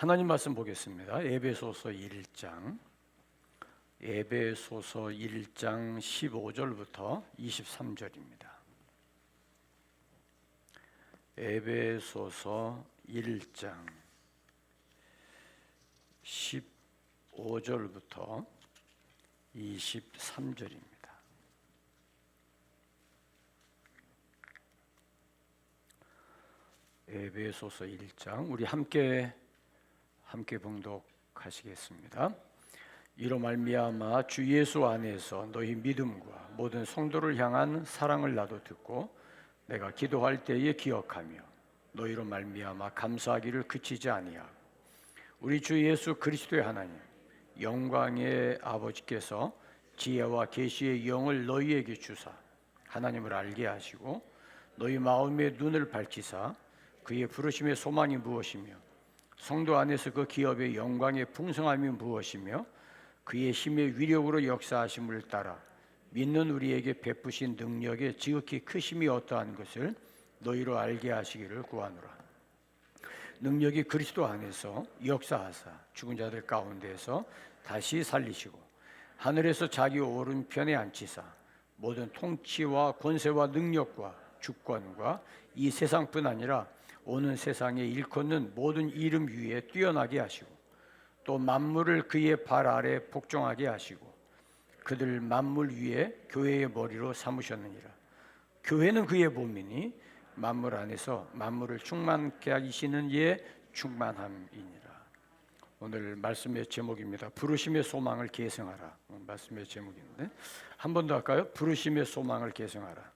하나님 말씀 보겠습니다. 에베소서 1장 15절부터 23절입니다. 에베소서 1장 15절부터 23절입니다. 에베소서 1장 우리 함께 봉독하시겠습니다. 이로 말미암아 주 예수 안에서 너희 믿음과 모든 성도를 향한 사랑을 나도 듣고 내가 기도할 때에 기억하며 너희로 말미암아 감사하기를 그치지 아니하고 우리 주 예수 그리스도의 하나님 영광의 아버지께서 지혜와 계시의 영을 너희에게 주사 하나님을 알게 하시고 너희 마음의 눈을 밝히사 그의 부르심의 소망이 무엇이며 성도 안에서 그 기업의 영광의 풍성함이 무엇이며 그의 힘의 위력으로 역사하심을 따라 믿는 우리에게 베푸신 능력의 지극히 크심이 어떠한 것을 너희로 알게 하시기를 구하노라. 능력이 그리스도 안에서 역사하사 죽은 자들 가운데서 다시 살리시고 하늘에서 자기 오른편에 앉히사 모든 통치와 권세와 능력과 주권과 이 세상뿐 아니라 오는 세상에 일컫는 모든 이름 위에 뛰어나게 하시고 또 만물을 그의 발 아래 복종하게 하시고 그들 만물 위에 교회의 머리로 삼으셨느니라. 교회는 그의 몸이니 만물 안에서 만물을 충만케 하시는 이의 충만함이니라. 오늘 말씀의 제목입니다. 부르심의 소망을 계승하라. 말씀의 제목인데 한 번 더 할까요? 부르심의 소망을 계승하라.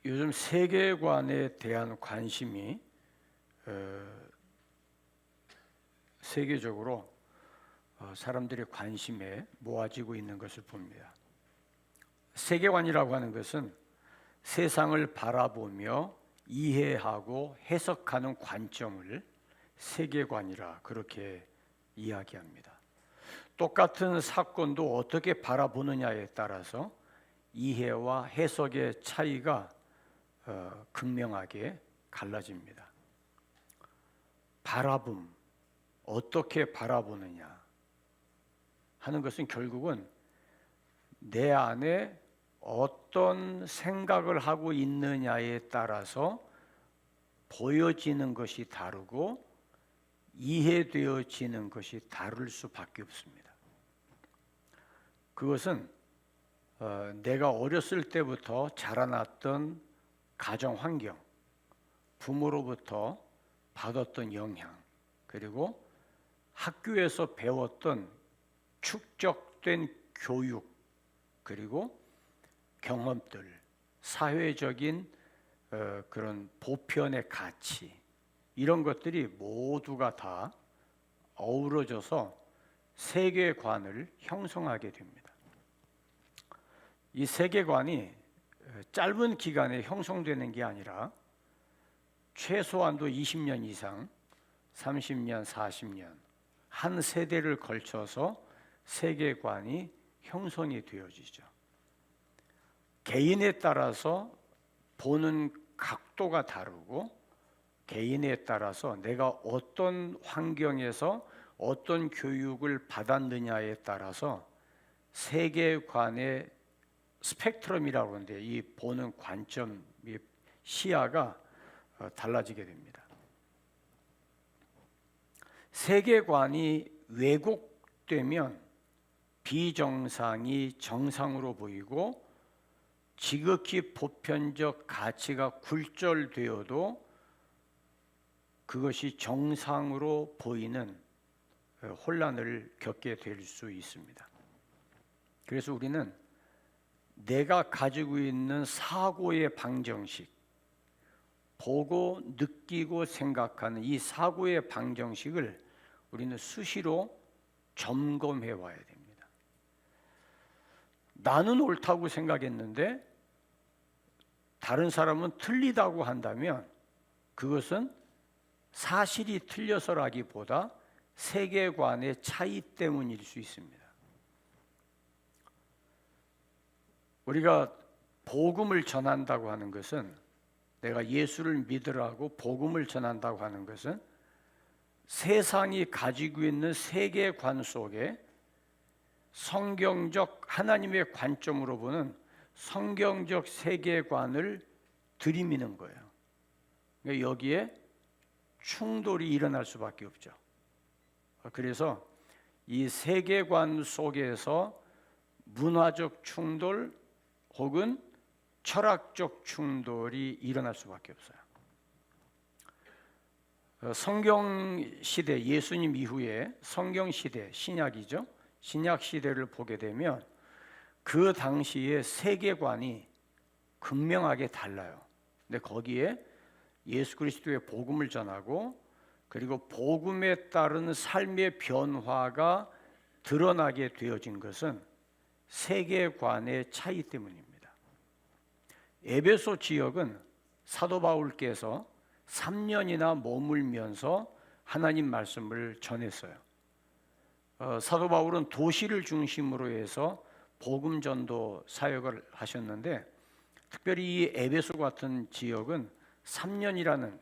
요즘 세계관에 대한 관심이 세계적으로 사람들의 관심에 모아지고 있는 것을 봅니다. 세계관이라고 하는 것은 세상을 바라보며 이해하고 해석하는 관점을 세계관이라 그렇게 이야기합니다. 똑같은 사건도 어떻게 바라보느냐에 따라서 이해와 해석의 차이가 극명하게 갈라집니다. 바라봄, 어떻게 바라보느냐 하는 것은 결국은 내 안에 어떤 생각을 하고 있느냐에 따라서 보여지는 것이 다르고 이해되어지는 것이 다를 수밖에 없습니다. 그것은 내가 어렸을 때부터 자라났던 가정 환경, 부모로부터 받았던 영향, 그리고 학교에서 배웠던 축적된 교육, 그리고 경험들, 사회적인 그런 보편의 가치, 이런 것들이 모두가 다 어우러져서 세계관을 형성하게 됩니다. 이 세계관이 짧은 기간에 형성되는 게 아니라 최소한도 20년 이상, 30년, 40년 한 세대를 걸쳐서 세계관이 형성이 되어지죠. 개인에 따라서 보는 각도가 다르고 개인에 따라서 내가 어떤 환경에서 어떤 교육을 받았느냐에 따라서 세계관의 스펙트럼이라고 하는데 이 보는 관점, 시야가 달라지게 됩니다. 세계관이 왜곡되면 비정상이 정상으로 보이고 지극히 보편적 가치가 굴절되어도 그것이 정상으로 보이는 혼란을 겪게 될 수 있습니다. 그래서 우리는 내가 가지고 있는 사고의 방정식, 보고 느끼고 생각하는 이 사고의 방정식을 우리는 수시로 점검해 와야 됩니다. 나는 옳다고 생각했는데 다른 사람은 틀리다고 한다면 그것은 사실이 틀려서라기보다 세계관의 차이 때문일 수 있습니다. 우리가 복음을 전한다고 하는 것은 내가 예수를 믿으라고 복음을 전한다고 하는 것은 세상이 가지고 있는 세계관 속에 성경적 하나님의 관점으로 보는 성경적 세계관을 들이미는 거예요. 그러니까 여기에 충돌이 일어날 수밖에 없죠. 그래서 이 세계관 속에서 문화적 충돌 혹은 철학적 충돌이 일어날 수밖에 없어요. 성경 시대, 예수님 이후에 성경 시대, 신약이죠. 신약 시대를 보게 되면 그 당시의 세계관이 극명하게 달라요. 근데 거기에 예수 그리스도의 복음을 전하고 그리고 복음에 따른 삶의 변화가 드러나게 되어진 것은 세계관의 차이 때문입니다. 에베소 지역은 사도 바울께서 3년이나 머물면서 하나님 말씀을 전했어요. 사도 바울은 도시를 중심으로 해서 복음 전도 사역을 하셨는데 특별히 이 에베소 같은 지역은 3년이라는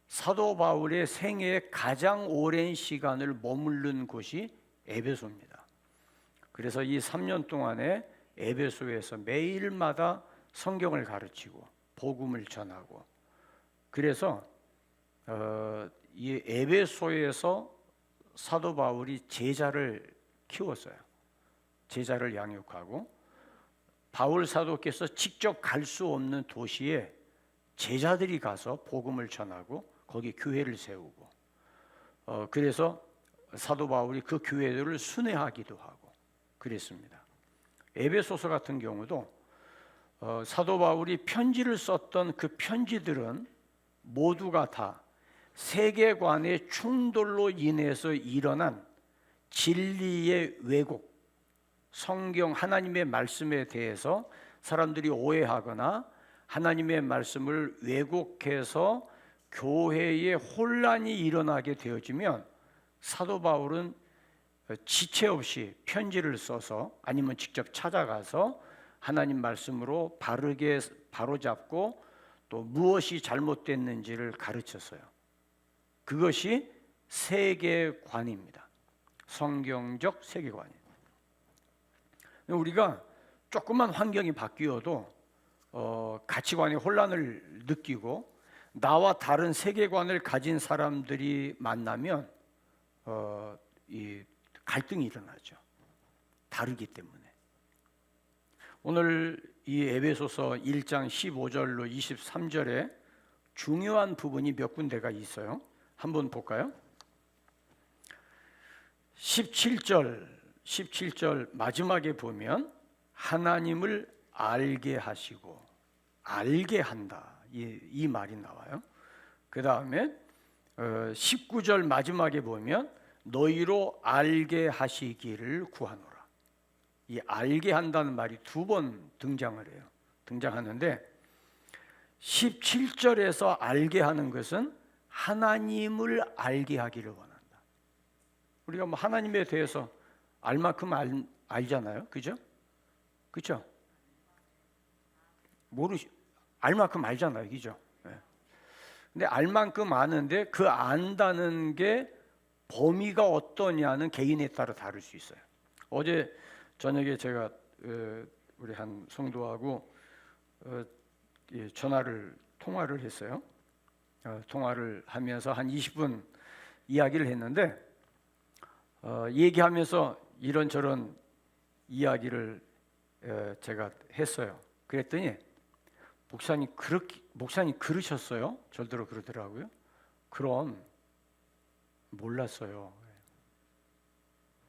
사도 바울의 생애의 가장 오랜 시간을 머무른 곳이 에베소입니다. 그래서 이 3년 동안에 에베소에서 매일마다 성경을 가르치고 복음을 전하고 그래서 이 에베소에서 사도 바울이 제자를 키웠어요. 제자를 양육하고 바울 사도께서 직접 갈 수 없는 도시에 제자들이 가서 복음을 전하고 거기 교회를 세우고 그래서 사도 바울이 그 교회들을 순회하기도 하고 그랬습니다. 에베소서 같은 경우도 사도 바울이 편지를 썼던 그 편지들은 모두가 다 세계관의 충돌로 인해서 일어난 진리의 왜곡, 성경 하나님의 말씀에 대해서 사람들이 오해하거나 하나님의 말씀을 왜곡해서 교회에 혼란이 일어나게 되어지면 사도 바울은 지체 없이 편지를 써서 아니면 직접 찾아가서 하나님 말씀으로 바르게 바로잡고 또 무엇이 잘못됐는지를 가르쳤어요. 그것이 세계관입니다. 성경적 세계관입니다. 우리가 조금만 환경이 바뀌어도 가치관의 혼란을 느끼고 나와 다른 세계관을 가진 사람들이 만나면 이 갈등이 일어나죠. 다르기 때문에. 오늘 이 에베소서 1장 15절로 23절에 중요한 부분이 몇 군데가 있어요. 한번 볼까요? 17절 마지막에 보면 하나님을 알게 하시고 알게 한다. 이 말이 나와요. 그 다음에 19절 마지막에 보면 너희로 알게 하시기를 구하노라. 이 알게 한다는 말이 두 번 등장을 해요. 등장하는데 17절에서 알게 하는 것은 하나님을 알게 하기를 원한다. 우리가 뭐 하나님에 대해서 알 만큼 알잖아요. 그죠? 그죠? 알 만큼 알잖아요. 그죠? 네. 근데 알 만큼 아는데 그 안다는 게 범위가 어떠냐는 개인에 따라 다를 수 있어요. 어제 저녁에 제가 우리 한 성도하고 통화를 했어요. 통화를 하면서 한 20분 이야기를 했는데 얘기하면서 이런저런 이야기를 제가 했어요. 그랬더니 목사님 그러셨어요? 절대로 그러더라고요. 그럼 몰랐어요.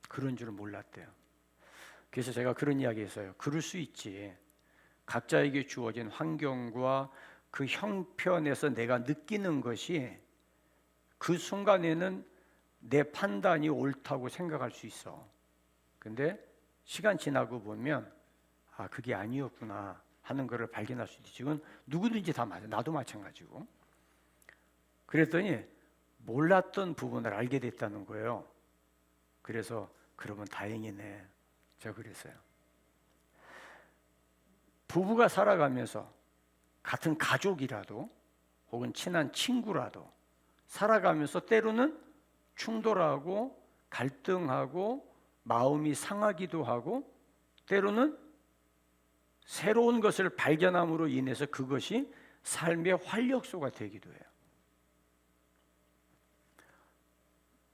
그런 줄은 몰랐대요. 그래서 제가 그런 이야기 했어요. 그럴 수 있지. 각자에게 주어진 환경과 그 형편에서 내가 느끼는 것이 그 순간에는 내 판단이 옳다고 생각할 수 있어. 근데 시간 지나고 보면 그게 아니었구나 하는 것을 발견할 수 있지. 지금 누구든지 다 맞아. 나도 마찬가지고. 그랬더니 몰랐던 부분을 알게 됐다는 거예요. 그래서 그러면 다행이네. 제가 그랬어요. 부부가 살아가면서 같은 가족이라도 혹은 친한 친구라도 살아가면서 때로는 충돌하고 갈등하고 마음이 상하기도 하고 때로는 새로운 것을 발견함으로 인해서 그것이 삶의 활력소가 되기도 해요.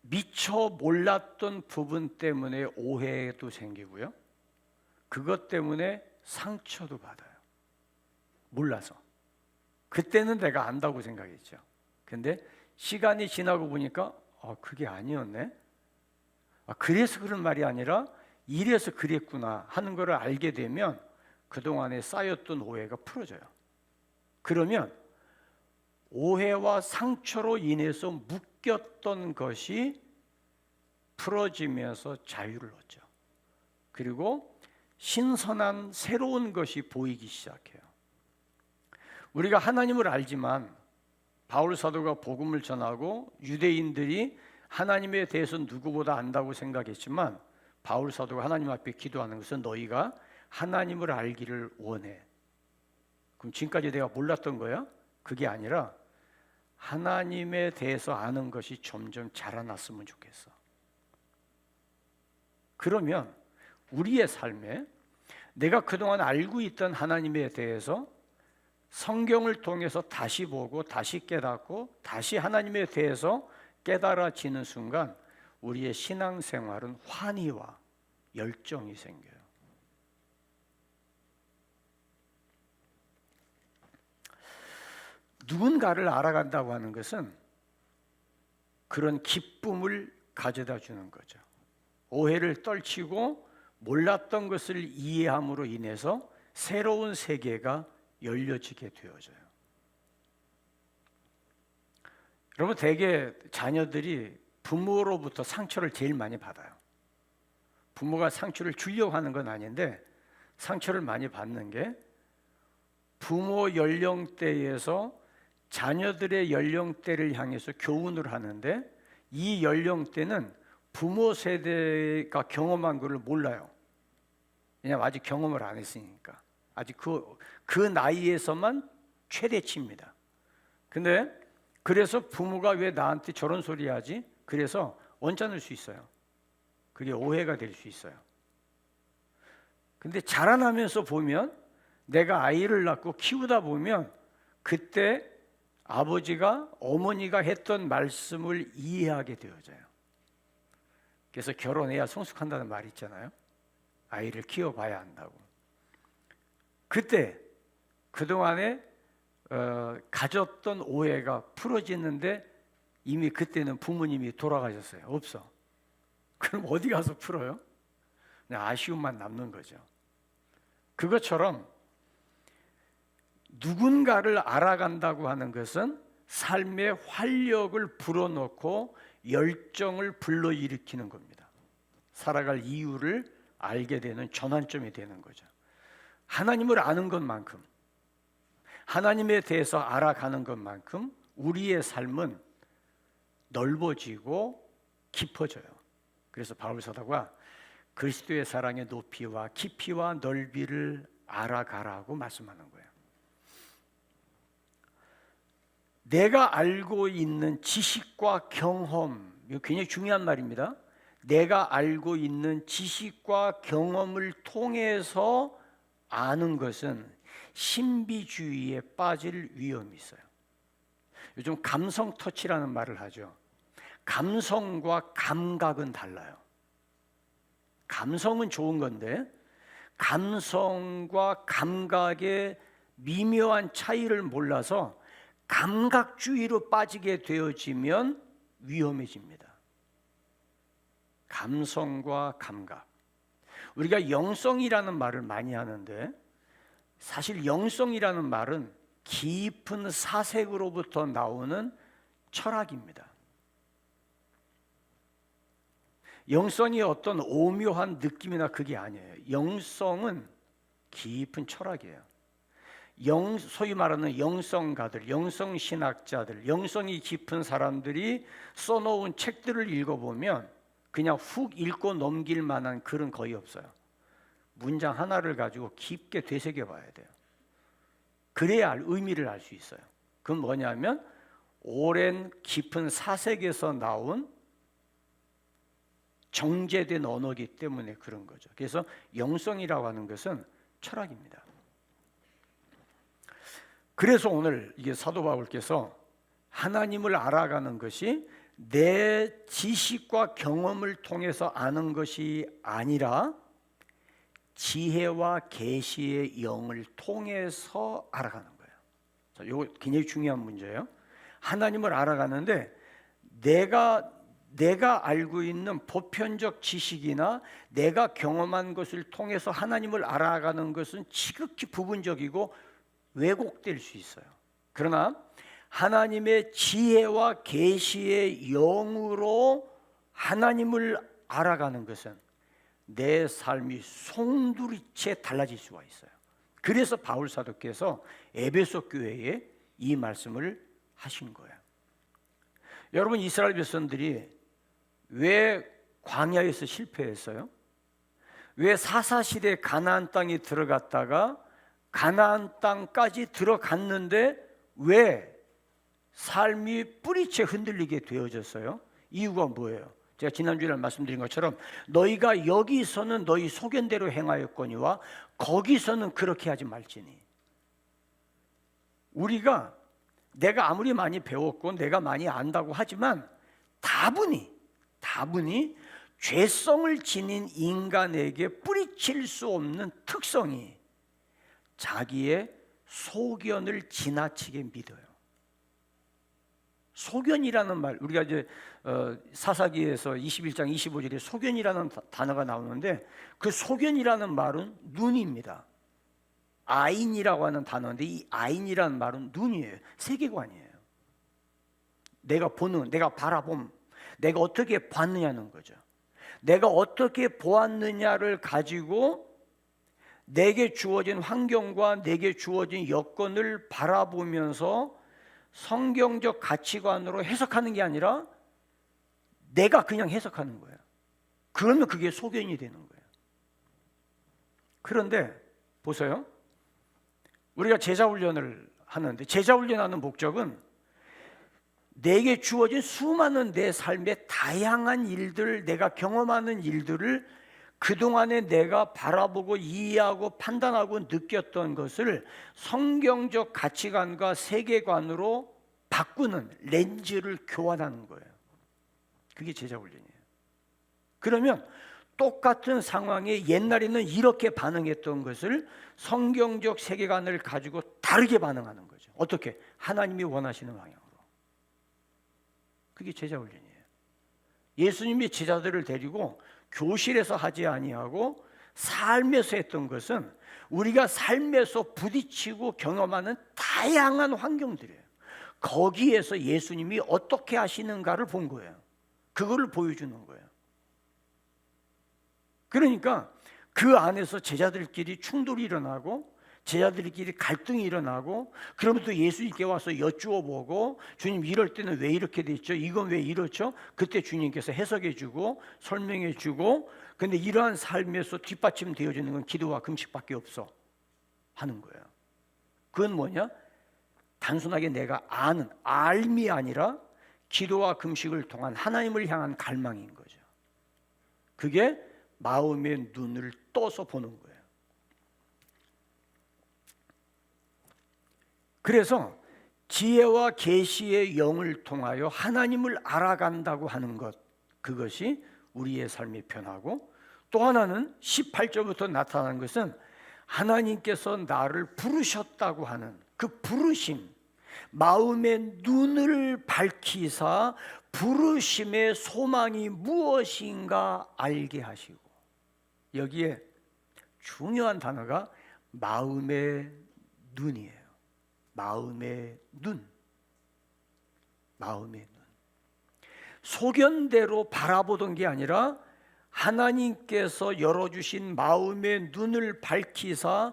미처 몰랐던 부분 때문에 오해도 생기고요. 그것 때문에 상처도 받아요. 몰라서. 그때는 내가 안다고 생각했죠. 근데 시간이 지나고 보니까 그게 아니었네. 그래서 그런 말이 아니라 이래서 그랬구나 하는 것을 알게 되면 그동안에 쌓였던 오해가 풀어져요. 그러면 오해와 상처로 인해서 묶였던 것이 풀어지면서 자유를 얻죠. 그리고 신선한 새로운 것이 보이기 시작해요. 우리가 하나님을 알지만 바울 사도가 복음을 전하고 유대인들이 하나님에 대해서 누구보다 안다고 생각했지만 바울 사도가 하나님 앞에 기도하는 것은 너희가 하나님을 알기를 원해. 그럼 지금까지 내가 몰랐던 거야? 그게 아니라 하나님에 대해서 아는 것이 점점 자라났으면 좋겠어. 그러면 우리의 삶에 내가 그동안 알고 있던 하나님에 대해서 성경을 통해서 다시 보고 다시 깨닫고 다시 하나님에 대해서 깨달아지는 순간 우리의 신앙생활은 환희와 열정이 생겨요. 누군가를 알아간다고 하는 것은 그런 기쁨을 가져다 주는 거죠. 오해를 떨치고 몰랐던 것을 이해함으로 인해서 새로운 세계가 열려지게 되어져요. 여러분, 대개 자녀들이 부모로부터 상처를 제일 많이 받아요. 부모가 상처를 주려고 하는 건 아닌데 상처를 많이 받는 게 부모 연령대에서 자녀들의 연령대를 향해서 교훈을 하는데 이 연령대는 부모 세대가 경험한 것을 몰라요. 왜냐하면 아직 경험을 안 했으니까. 아직 그 나이에서만 최대치입니다. 근데 그래서 부모가 왜 나한테 저런 소리 하지? 그래서 언짢을 수 있어요. 그게 오해가 될 수 있어요. 근데 자라나면서 보면 내가 아이를 낳고 키우다 보면 그때 아버지가 어머니가 했던 말씀을 이해하게 되어져요. 그래서 결혼해야 성숙한다는 말이 있잖아요. 아이를 키워봐야 한다고. 그때 그동안에 가졌던 오해가 풀어지는데 이미 그때는 부모님이 돌아가셨어요. 없어. 그럼 어디 가서 풀어요? 그냥 아쉬움만 남는 거죠. 그것처럼 누군가를 알아간다고 하는 것은 삶의 활력을 불어넣고 열정을 불러일으키는 겁니다. 살아갈 이유를 알게 되는 전환점이 되는 거죠. 하나님을 아는 것만큼, 하나님에 대해서 알아가는 것만큼 우리의 삶은 넓어지고 깊어져요. 그래서 바울 사도가 그리스도의 사랑의 높이와 깊이와 넓이를 알아가라고 말씀하는 거예요. 내가 알고 있는 지식과 경험, 이거 굉장히 중요한 말입니다. 내가 알고 있는 지식과 경험을 통해서 아는 것은 신비주의에 빠질 위험이 있어요. 요즘 감성 터치라는 말을 하죠. 감성과 감각은 달라요. 감성은 좋은 건데 감성과 감각의 미묘한 차이를 몰라서 감각주의로 빠지게 되어지면 위험해집니다. 감성과 감각. 우리가 영성이라는 말을 많이 하는데 사실 영성이라는 말은 깊은 사색으로부터 나오는 철학입니다. 영성이 어떤 오묘한 느낌이나 그게 아니에요. 영성은 깊은 철학이에요. 소위 말하는 영성가들, 영성신학자들, 영성이 깊은 사람들이 써놓은 책들을 읽어보면 그냥 훅 읽고 넘길 만한 글은 거의 없어요. 문장 하나를 가지고 깊게 되새겨 봐야 돼요. 그래야 의미를 알 수 있어요. 그건 뭐냐면 오랜 깊은 사색에서 나온 정제된 언어이기 때문에 그런 거죠. 그래서 영성이라고 하는 것은 철학입니다. 그래서 오늘 이게 사도 바울께서 하나님을 알아가는 것이 내 지식과 경험을 통해서 아는 것이 아니라 지혜와 계시의 영을 통해서 알아가는 거예요. 자, 이거 굉장히 중요한 문제예요. 하나님을 알아가는데 내가 알고 있는 보편적 지식이나 내가 경험한 것을 통해서 하나님을 알아가는 것은 지극히 부분적이고 왜곡될 수 있어요. 그러나 하나님의 지혜와 계시의 영으로 하나님을 알아가는 것은 내 삶이 송두리째 달라질 수가 있어요. 그래서 바울 사도께서 에베소 교회에 이 말씀을 하신 거예요. 여러분, 이스라엘 백성들이 왜 광야에서 실패했어요? 왜 사사시대 가나안 땅에 들어갔다가 가나안 땅까지 들어갔는데 왜 삶이 뿌리채 흔들리게 되어졌어요? 이유가 뭐예요? 제가 지난주에 말씀드린 것처럼 너희가 여기서는 너희 소견대로 행하였거니와 거기서는 그렇게 하지 말지니. 우리가 내가 아무리 많이 배웠고 내가 많이 안다고 하지만 다분히 죄성을 지닌 인간에게 뿌리칠 수 없는 특성이 자기의 소견을 지나치게 믿어요. 소견이라는 말, 우리가 이제 사사기에서 21장 25절에 소견이라는 단어가 나오는데 그 소견이라는 말은 눈입니다. 아인이라고 하는 단어인데 이 아인이라는 말은 눈이에요. 세계관이에요. 내가 보는, 내가 바라봄, 내가 어떻게 봤느냐는 거죠. 내가 어떻게 보았느냐를 가지고 내게 주어진 환경과 내게 주어진 여건을 바라보면서 성경적 가치관으로 해석하는 게 아니라 내가 그냥 해석하는 거예요. 그러면 그게 소견이 되는 거예요. 그런데 보세요. 우리가 제자훈련을 하는데 제자훈련하는 목적은 내게 주어진 수많은 내 삶의 다양한 일들, 내가 경험하는 일들을 그동안에 내가 바라보고 이해하고 판단하고 느꼈던 것을 성경적 가치관과 세계관으로 바꾸는 렌즈를 교환하는 거예요. 그게 제자훈련이에요. 그러면 똑같은 상황에 옛날에는 이렇게 반응했던 것을 성경적 세계관을 가지고 다르게 반응하는 거죠. 어떻게? 하나님이 원하시는 방향으로. 그게 제자훈련이에요. 예수님이 제자들을 데리고 교실에서 하지 아니하고 삶에서 했던 것은 우리가 삶에서 부딪히고 경험하는 다양한 환경들이에요. 거기에서 예수님이 어떻게 하시는가를 본 거예요. 그거를 보여주는 거예요. 그러니까 그 안에서 제자들끼리 충돌이 일어나고 제자들끼리 갈등이 일어나고 그러면 또 예수님께 와서 여쭈어보고 주님 이럴 때는 왜 이렇게 됐죠? 이건 왜 이렇죠? 그때 주님께서 해석해주고 설명해주고 근데 이러한 삶에서 뒷받침되어지는 건 기도와 금식밖에 없어 하는 거예요. 그건 뭐냐? 단순하게 내가 아는 알미 아니라 기도와 금식을 통한 하나님을 향한 갈망인 거죠. 그게 마음의 눈을 떠서 보는 거예요. 그래서 지혜와 계시의 영을 통하여 하나님을 알아간다고 하는 것, 그것이 우리의 삶이 변하고 또 하나는 18절부터 나타나는 것은 하나님께서 나를 부르셨다고 하는 그 부르심, 마음의 눈을 밝히사 부르심의 소망이 무엇인가 알게 하시고 여기에 중요한 단어가 마음의 눈이에요. 마음의 눈. 마음의 눈. 소견대로 바라보던 게 아니라 하나님께서 열어주신 마음의 눈을 밝히사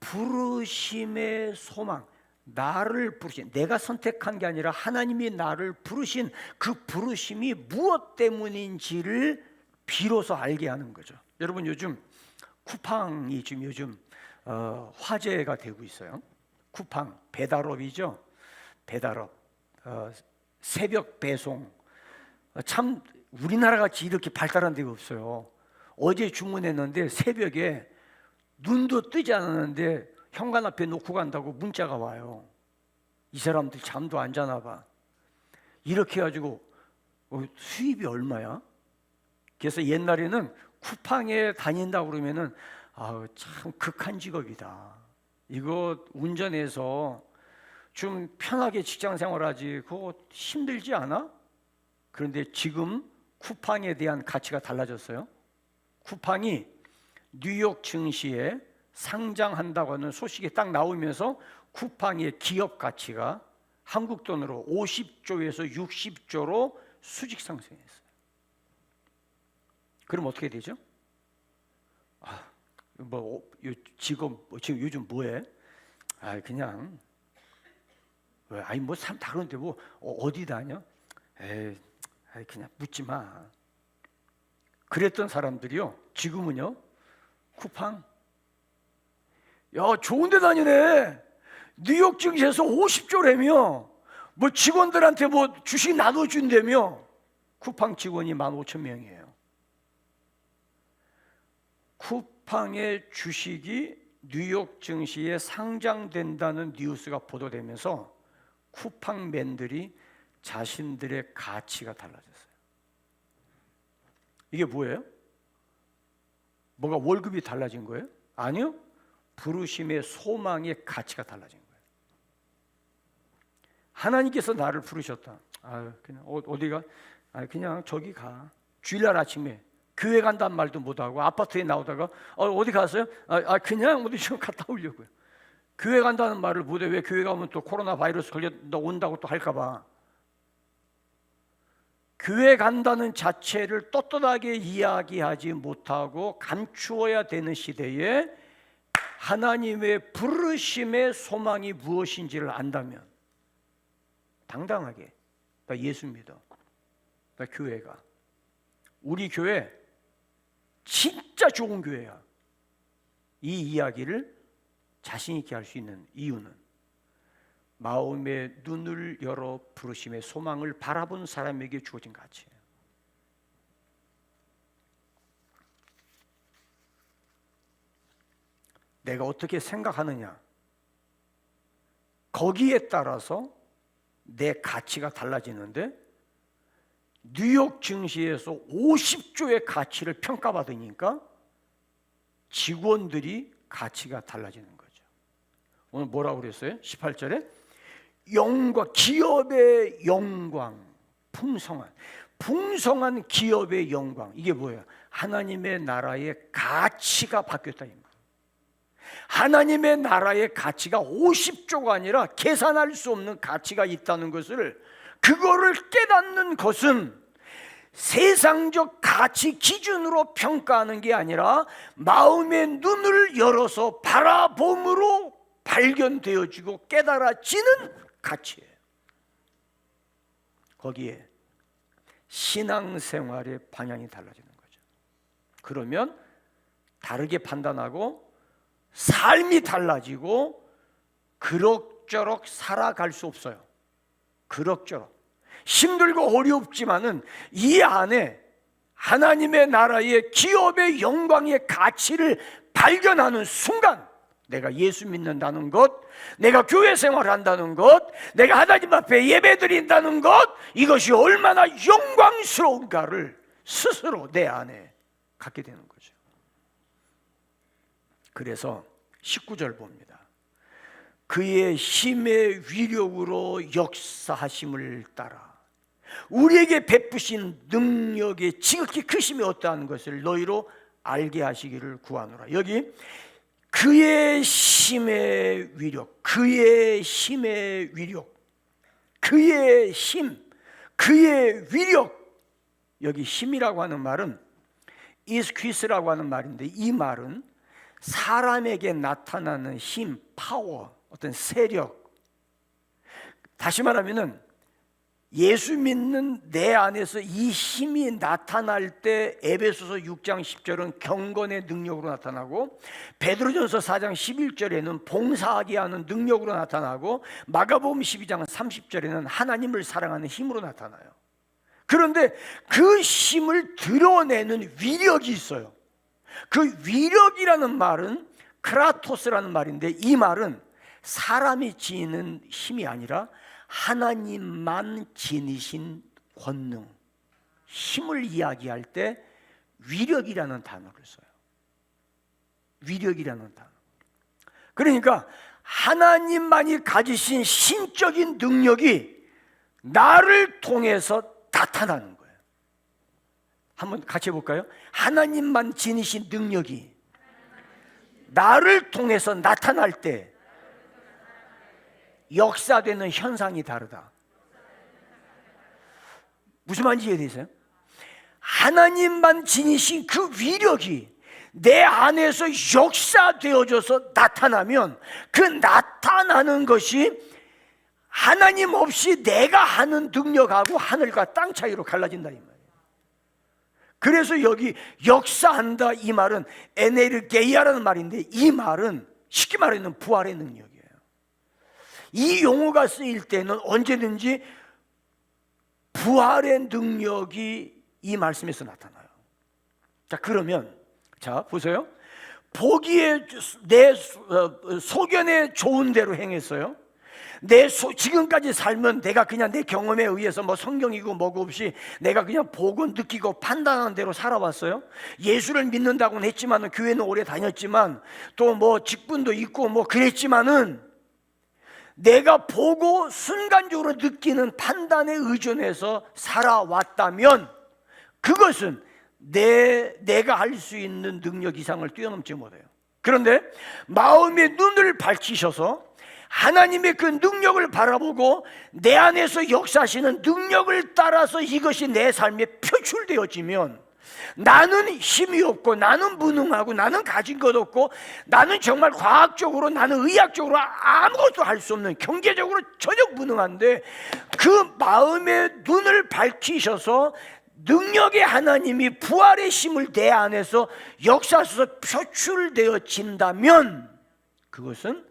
부르심의 소망, 나를 부르신, 내가 선택한 게 아니라 하나님이 나를 부르신 그 부르심이 무엇 때문인지를 비로소 알게 하는 거죠. 여러분 요즘 쿠팡이 지금 요즘 화제가 되고 있어요. 쿠팡 배달업이죠. 배달업, 새벽 배송, 참 우리나라 같이 이렇게 발달한 데가 없어요. 어제 주문했는데 새벽에 눈도 뜨지 않았는데 현관 앞에 놓고 간다고 문자가 와요. 이 사람들 잠도 안 자나 봐. 이렇게 해가지고 수입이 얼마야? 그래서 옛날에는 쿠팡에 다닌다고 그러면은 참 극한 직업이다. 이거 운전해서 좀 편하게 직장 생활하지 그거 힘들지 않아? 그런데 지금 쿠팡에 대한 가치가 달라졌어요. 쿠팡이 뉴욕 증시에 상장한다고 하는 소식이 딱 나오면서 쿠팡의 기업 가치가 한국 돈으로 50조에서 60조로 수직 상승했어요. 그럼 어떻게 되죠? 지금 요즘 뭐해? 그냥 다 그런데 어디 다녀? 그냥 묻지 마. 그랬던 사람들이요. 지금은요. 쿠팡. 야, 좋은 데 다니네. 뉴욕 증시에서 50조라며. 직원들한테 주식 나눠준다며. 쿠팡 직원이 15,000명이에요. 쿠팡의 주식이 뉴욕 증시에 상장된다는 뉴스가 보도되면서 쿠팡맨들이 자신들의 가치가 달라졌어요. 이게 뭐예요? 뭐가 월급이 달라진 거예요? 아니요. 부르심의 소망의 가치가 달라진 거예요. 하나님께서 나를 부르셨다. 그냥 어디가? 그냥 저기 가. 주일날 아침에 교회 간다는 말도 못하고 아파트에 나오다가 어디 가세요? 그냥 어디 좀 갔다 오려고요. 교회 간다는 말을 못해. 왜 교회 가면 또 코로나 바이러스 온다고 또 할까 봐. 교회 간다는 자체를 떳떳하게 이야기하지 못하고 감추어야 되는 시대에 하나님의 부르심의 소망이 무엇인지를 안다면 당당하게 나 예수 믿어. 나 교회 가. 우리 교회 진짜 좋은 교회야. 이 이야기를 자신 있게 할 수 있는 이유는 마음의 눈을 열어 부르심의 소망을 바라본 사람에게 주어진 가치예요. 내가 어떻게 생각하느냐, 거기에 따라서 내 가치가 달라지는데 뉴욕 증시에서 50조의 가치를 평가받으니까 직원들이 가치가 달라지는 거죠. 오늘 뭐라고 그랬어요? 18절에 영광, 기업의 영광, 풍성한 기업의 영광. 이게 뭐예요? 하나님의 나라의 가치가 바뀌었다 이 말. 하나님의 나라의 가치가 50조가 아니라 계산할 수 없는 가치가 있다는 것을, 그거를 깨닫는 것은 세상적 가치 기준으로 평가하는 게 아니라 마음의 눈을 열어서 바라봄으로 발견되어지고 깨달아지는 가치예요. 거기에 신앙생활의 방향이 달라지는 거죠. 그러면 다르게 판단하고 삶이 달라지고 그럭저럭 살아갈 수 없어요. 그럭저럭 힘들고 어렵지만은 이 안에 하나님의 나라의 기업의 영광의 가치를 발견하는 순간 내가 예수 믿는다는 것, 내가 교회 생활한다는 것, 내가 하나님 앞에 예배드린다는 것, 이것이 얼마나 영광스러운가를 스스로 내 안에 갖게 되는 거죠. 그래서 19절 봅니다. 그의 힘의 위력으로 역사하심을 따라 우리에게 베푸신 능력의 지극히 크심이 어떠한 것을 너희로 알게 하시기를 구하노라. 여기 그의 힘의 위력, 그의 힘의 위력, 그의 힘, 그의 위력. 여기 힘이라고 하는 말은 이스퀴스라고 하는 말인데, 이 말은 사람에게 나타나는 힘, 파워, 어떤 세력. 다시 말하면은 예수 믿는 내 안에서 이 힘이 나타날 때 에베소서 6장 10절은 경건의 능력으로 나타나고, 베드로전서 4장 11절에는 봉사하게 하는 능력으로 나타나고, 마가복음 12장 30절에는 하나님을 사랑하는 힘으로 나타나요. 그런데 그 힘을 드러내는 위력이 있어요. 그 위력이라는 말은 크라토스라는 말인데, 이 말은 사람이 지니는 힘이 아니라 하나님만 지니신 권능, 힘을 이야기할 때 위력이라는 단어를 써요. 위력이라는 단어. 그러니까 하나님만이 가지신 신적인 능력이 나를 통해서 나타나는 거예요. 한번 같이 해볼까요? 하나님만 지니신 능력이 나를 통해서 나타날 때 역사되는 현상이 다르다. 무슨 말인지 이해되세요? 하나님만 지니신 그 위력이 내 안에서 역사되어져서 나타나면, 그 나타나는 것이 하나님 없이 내가 하는 능력하고 하늘과 땅 차이로 갈라진다 이 말이에요. 그래서 여기 역사한다 이 말은 에네르게이아라는 말인데, 이 말은 쉽게 말하면 부활의 능력이에요. 이 용어가 쓰일 때는 언제든지 부활의 능력이 이 말씀에서 나타나요. 자, 그러면 자 보세요. 보기에 내 소견에 좋은 대로 행했어요. 지금까지 살면 내가 그냥 내 경험에 의해서 뭐 성경이고 뭐고 없이 내가 그냥 보고 느끼고 판단하는 대로 살아왔어요. 예수를 믿는다고는 했지만, 교회는 오래 다녔지만, 또 뭐 직분도 있고 뭐 그랬지만은, 내가 보고 순간적으로 느끼는 판단에 의존해서 살아왔다면 그것은 내가 할 수 있는 능력 이상을 뛰어넘지 못해요. 그런데 마음의 눈을 밝히셔서 하나님의 그 능력을 바라보고 내 안에서 역사하시는 능력을 따라서 이것이 내 삶에 표출되어지면, 나는 힘이 없고, 나는 무능하고, 나는 가진 것 없고, 나는 정말 과학적으로, 나는 의학적으로 아무것도 할 수 없는, 경제적으로 전혀 무능한데, 그 마음의 눈을 밝히셔서 능력의 하나님이 부활의 힘을 내 안에서 역사하셔서 표출되어진다면 그것은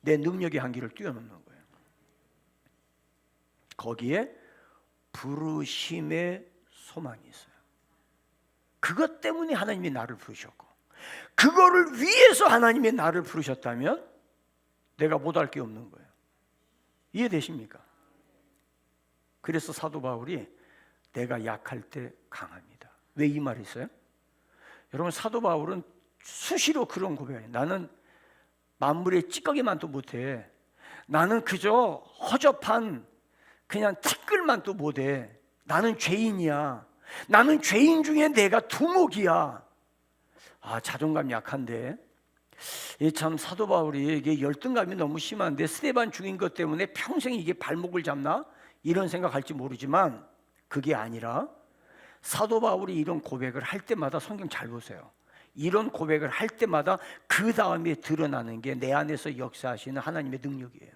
내 능력의 한계를 뛰어넘는 거예요. 거기에 부르심의 소망이 있어요. 그것 때문에 하나님이 나를 부르셨고, 그거를 위해서 하나님이 나를 부르셨다면 내가 못할 게 없는 거예요. 이해되십니까? 그래서 사도 바울이 내가 약할 때 강합니다. 왜 이 말이 있어요? 여러분, 사도 바울은 수시로 그런 고백해요. 나는 만물의 찌꺼기만도 못해. 나는 그저 허접한 그냥 티끌만도 못해. 나는 죄인이야. 나는 죄인 중에 내가 두목이야. 자존감 약한데, 참 사도 바울이 이게 열등감이 너무 심한데 스데반 죽인 것 때문에 평생 이게 발목을 잡나? 이런 생각할지 모르지만, 그게 아니라 사도 바울이 이런 고백을 할 때마다, 성경 잘 보세요. 이런 고백을 할 때마다 그 다음에 드러나는 게 내 안에서 역사하시는 하나님의 능력이에요.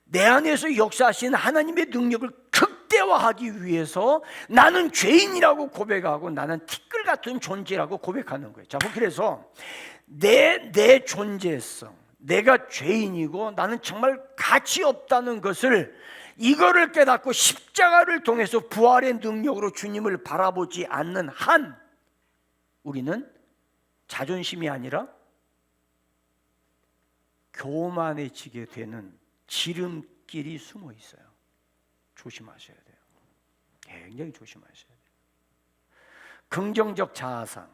내 안에서 역사하시는 하나님의 능력을 극대화하기 위해서 나는 죄인이라고 고백하고 나는 티끌 같은 존재라고 고백하는 거예요. 자, 그래서 내 존재성, 내가 죄인이고 나는 정말 가치 없다는 것을, 이거를 깨닫고 십자가를 통해서 부활의 능력으로 주님을 바라보지 않는 한 우리는 자존심이 아니라 교만해지게 되는 지름길이 숨어 있어요. 조심하셔야 돼요. 굉장히 조심하셔야 돼요. 긍정적 자아상,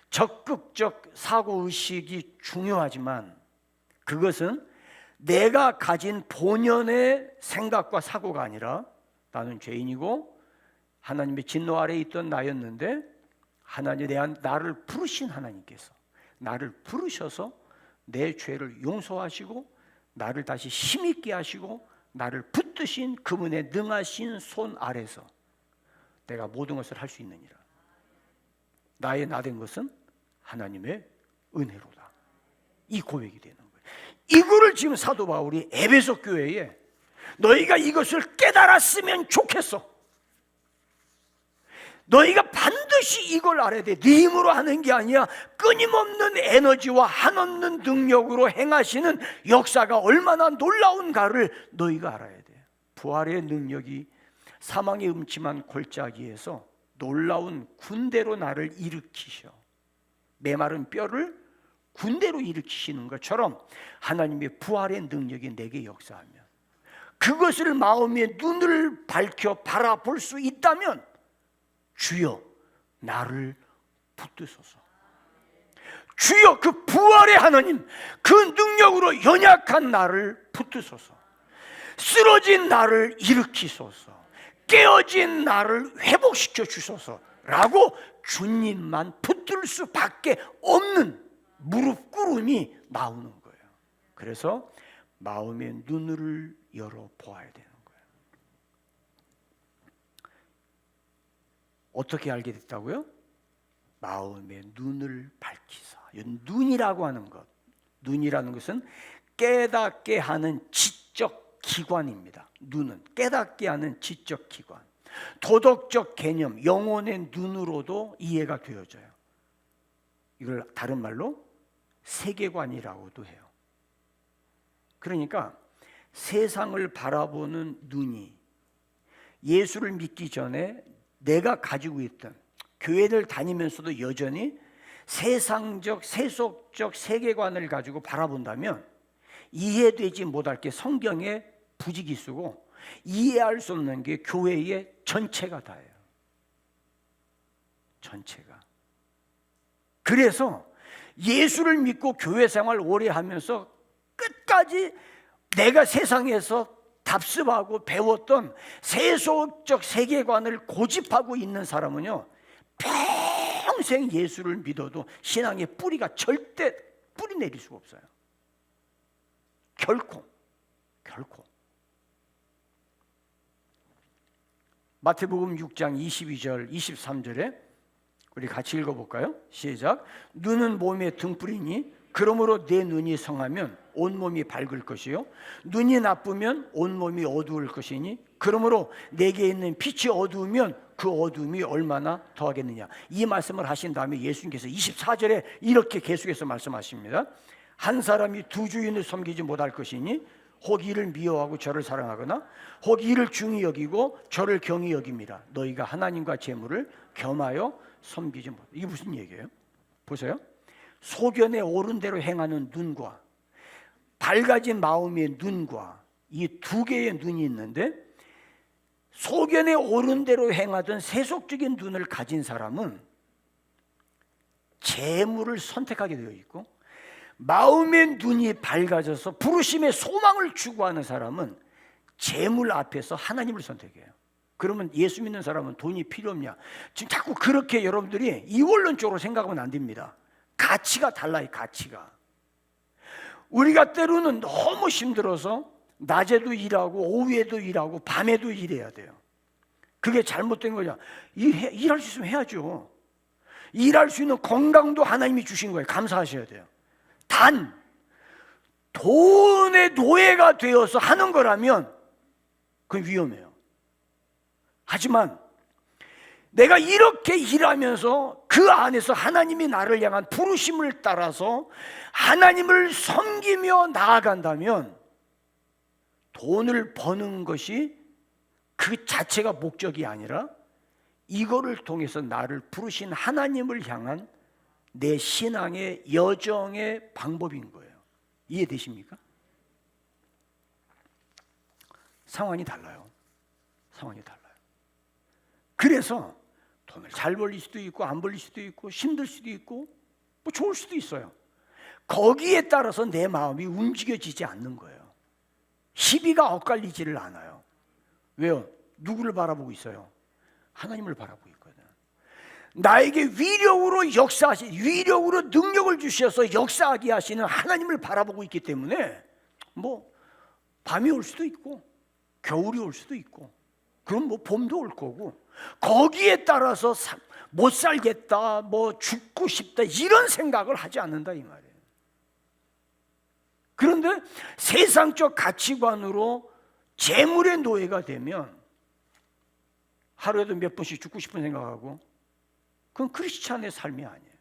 적극적 사고의식이 중요하지만 그것은 내가 가진 본연의 생각과 사고가 아니라, 나는 죄인이고 하나님의 진노 아래에 있던 나였는데 하나님, 나를 부르신 하나님께서 나를 부르셔서 내 죄를 용서하시고 나를 다시 힘있게 하시고 나를 붙드신 그분의 능하신 손 아래서 내가 모든 것을 할 수 있느니라. 나의 나된 것은 하나님의 은혜로다. 이 고백이 되는 거예요. 이거를 지금 사도 바울이 에베소 교회에 너희가 이것을 깨달았으면 좋겠어. 너희가 반드시 이걸 알아야 돼. 네 힘으로 하는 게 아니야. 끊임없는 에너지와 한없는 능력으로 행하시는 역사가 얼마나 놀라운가를 너희가 알아야 돼. 부활의 능력이 사망의 음침한 골짜기에서 놀라운 군대로 나를 일으키셔. 메마른 뼈를 군대로 일으키시는 것처럼 하나님의 부활의 능력이 내게 역사하면, 그것을 마음의 눈을 밝혀 바라볼 수 있다면 주여 나를 붙드소서. 주여 그 부활의 하나님, 그 능력으로 연약한 나를 붙드소서. 쓰러진 나를 일으키소서. 깨어진 나를 회복시켜 주소서 라고 주님만 붙들 수밖에 없는 무릎 꿇음이 나오는 거예요. 그래서 마음의 눈을 열어 보아야 되는 거예요. 어떻게 알게 됐다고요? 마음의 눈을 밝히사. 눈이라고 하는 것, 눈이라는 것은 깨닫게 하는 지적 기관입니다. 눈은 깨닫게 하는 지적 기관, 도덕적 개념, 영혼의 눈으로도 이해가 되어져요. 이걸 다른 말로 세계관이라고도 해요. 그러니까 세상을 바라보는 눈이 예수를 믿기 전에 내가 가지고 있던, 교회를 다니면서도 여전히 세상적, 세속적 세계관을 가지고 바라본다면 이해되지 못할 게 성경의 부지기수고, 이해할 수 없는 게 교회의 전체가 다예요. 전체가. 그래서 예수를 믿고 교회 생활 오래 하면서 끝까지 내가 세상에서 답습하고 배웠던 세속적 세계관을 고집하고 있는 사람은요, 평생 예수를 믿어도 신앙의 뿌리가 절대 뿌리 내릴 수가 없어요. 결코. 마태복음 6장 22절 23절에 우리 같이 읽어볼까요? 시작. 눈은 몸의 등불이니 그러므로 내 눈이 성하면 온몸이 밝을 것이요 눈이 나쁘면 온몸이 어두울 것이니 그러므로 내게 있는 빛이 어두우면 그 어두움이 얼마나 더하겠느냐. 이 말씀을 하신 다음에 예수님께서 24절에 이렇게 계속해서 말씀하십니다. 한 사람이 두 주인을 섬기지 못할 것이니 혹 이를 미워하고 저를 사랑하거나 혹 이를 중히 여기고 저를 경히 여깁니다. 너희가 하나님과 재물을 겸하여 섬기지 못. 이게 무슨 얘기예요? 보세요. 소견에 옳은 대로 행하는 눈과 밝아진 마음의 눈과 이 두 개의 눈이 있는데, 소견에 옳은 대로 행하던 세속적인 눈을 가진 사람은 재물을 선택하게 되어 있고, 마음의 눈이 밝아져서 부르심의 소망을 추구하는 사람은 재물 앞에서 하나님을 선택해요. 그러면 예수 믿는 사람은 돈이 필요 없냐? 지금 자꾸 그렇게 여러분들이 이원론적으로 생각하면 안 됩니다. 가치가 달라요. 가치가. 우리가 때로는 너무 힘들어서 낮에도 일하고 오후에도 일하고 밤에도 일해야 돼요. 그게 잘못된 거냐? 일할 수 있으면 해야죠. 일할 수 있는 건강도 하나님이 주신 거예요. 감사하셔야 돼요. 단 돈의 노예가 되어서 하는 거라면 그건 위험해요. 하지만 내가 이렇게 일하면서 그 안에서 하나님이 나를 향한 부르심을 따라서 하나님을 섬기며 나아간다면 돈을 버는 것이 그 자체가 목적이 아니라 이거를 통해서 나를 부르신 하나님을 향한 내 신앙의 여정의 방법인 거예요. 이해되십니까? 상황이 달라요. 상황이 달라요. 그래서 돈을 잘 벌릴 수도 있고 안 벌릴 수도 있고 힘들 수도 있고 뭐 좋을 수도 있어요. 거기에 따라서 내 마음이 움직여지지 않는 거예요. 시비가 엇갈리지를 않아요. 왜요? 누구를 바라보고 있어요? 하나님을 바라보고 있거든. 나에게 위력으로 역사하시, 위력으로 능력을 주셔서 역사하게 하시는 하나님을 바라보고 있기 때문에 뭐 밤이 올 수도 있고 겨울이 올 수도 있고 그럼 뭐 봄도 올 거고 거기에 따라서 못 살겠다, 뭐 죽고 싶다 이런 생각을 하지 않는다 이 말이에요. 그런데 세상적 가치관으로 재물의 노예가 되면 하루에도 몇 번씩 죽고 싶은 생각하고, 그건 크리스찬의 삶이 아니에요.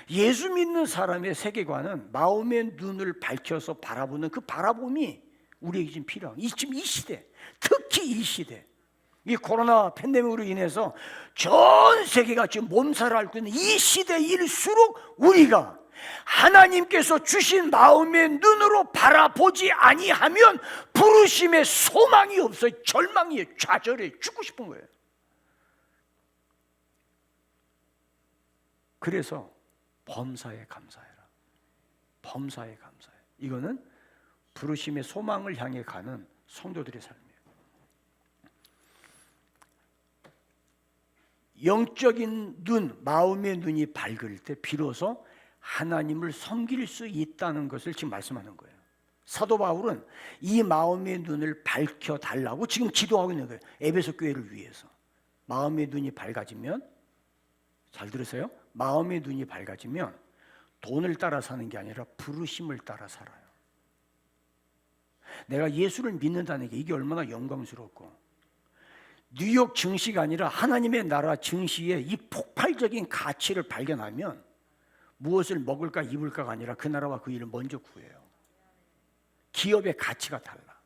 예수 믿는 사람의 세계관은 마음의 눈을 밝혀서 바라보는 그 바라봄이 우리에게 지금 필요한, 지금 이 시대, 특히 이 시대, 이 코로나 팬데믹으로 인해서 전 세계가 지금 몸살을 앓고 있는 이 시대일수록 우리가 하나님께서 주신 마음의 눈으로 바라보지 아니하면 부르심의 소망이 없어요. 절망이에요. 좌절해요. 죽고 싶은 거예요. 그래서 범사에 감사해라. 범사에 감사해. 이거는 부르심의 소망을 향해 가는 성도들의 삶이에요. 영적인 눈, 마음의 눈이 밝을 때 비로소 하나님을 섬길 수 있다는 것을 지금 말씀하는 거예요. 사도 바울은 이 마음의 눈을 밝혀달라고 지금 기도하고 있는 거예요. 에베소 교회를 위해서. 마음의 눈이 밝아지면, 잘 들으세요? 마음의 눈이 밝아지면 돈을 따라 사는 게 아니라 부르심을 따라 살아요. 내가 예수를 믿는다는 게 이게 얼마나 영광스럽고, 뉴욕 증시가 아니라 하나님의 나라 증시의 이 폭발적인 가치를 발견하면 무엇을 먹을까 입을까가 아니라 그 나라와 그 일을 먼저 구해요. 기업의 가치가 달라.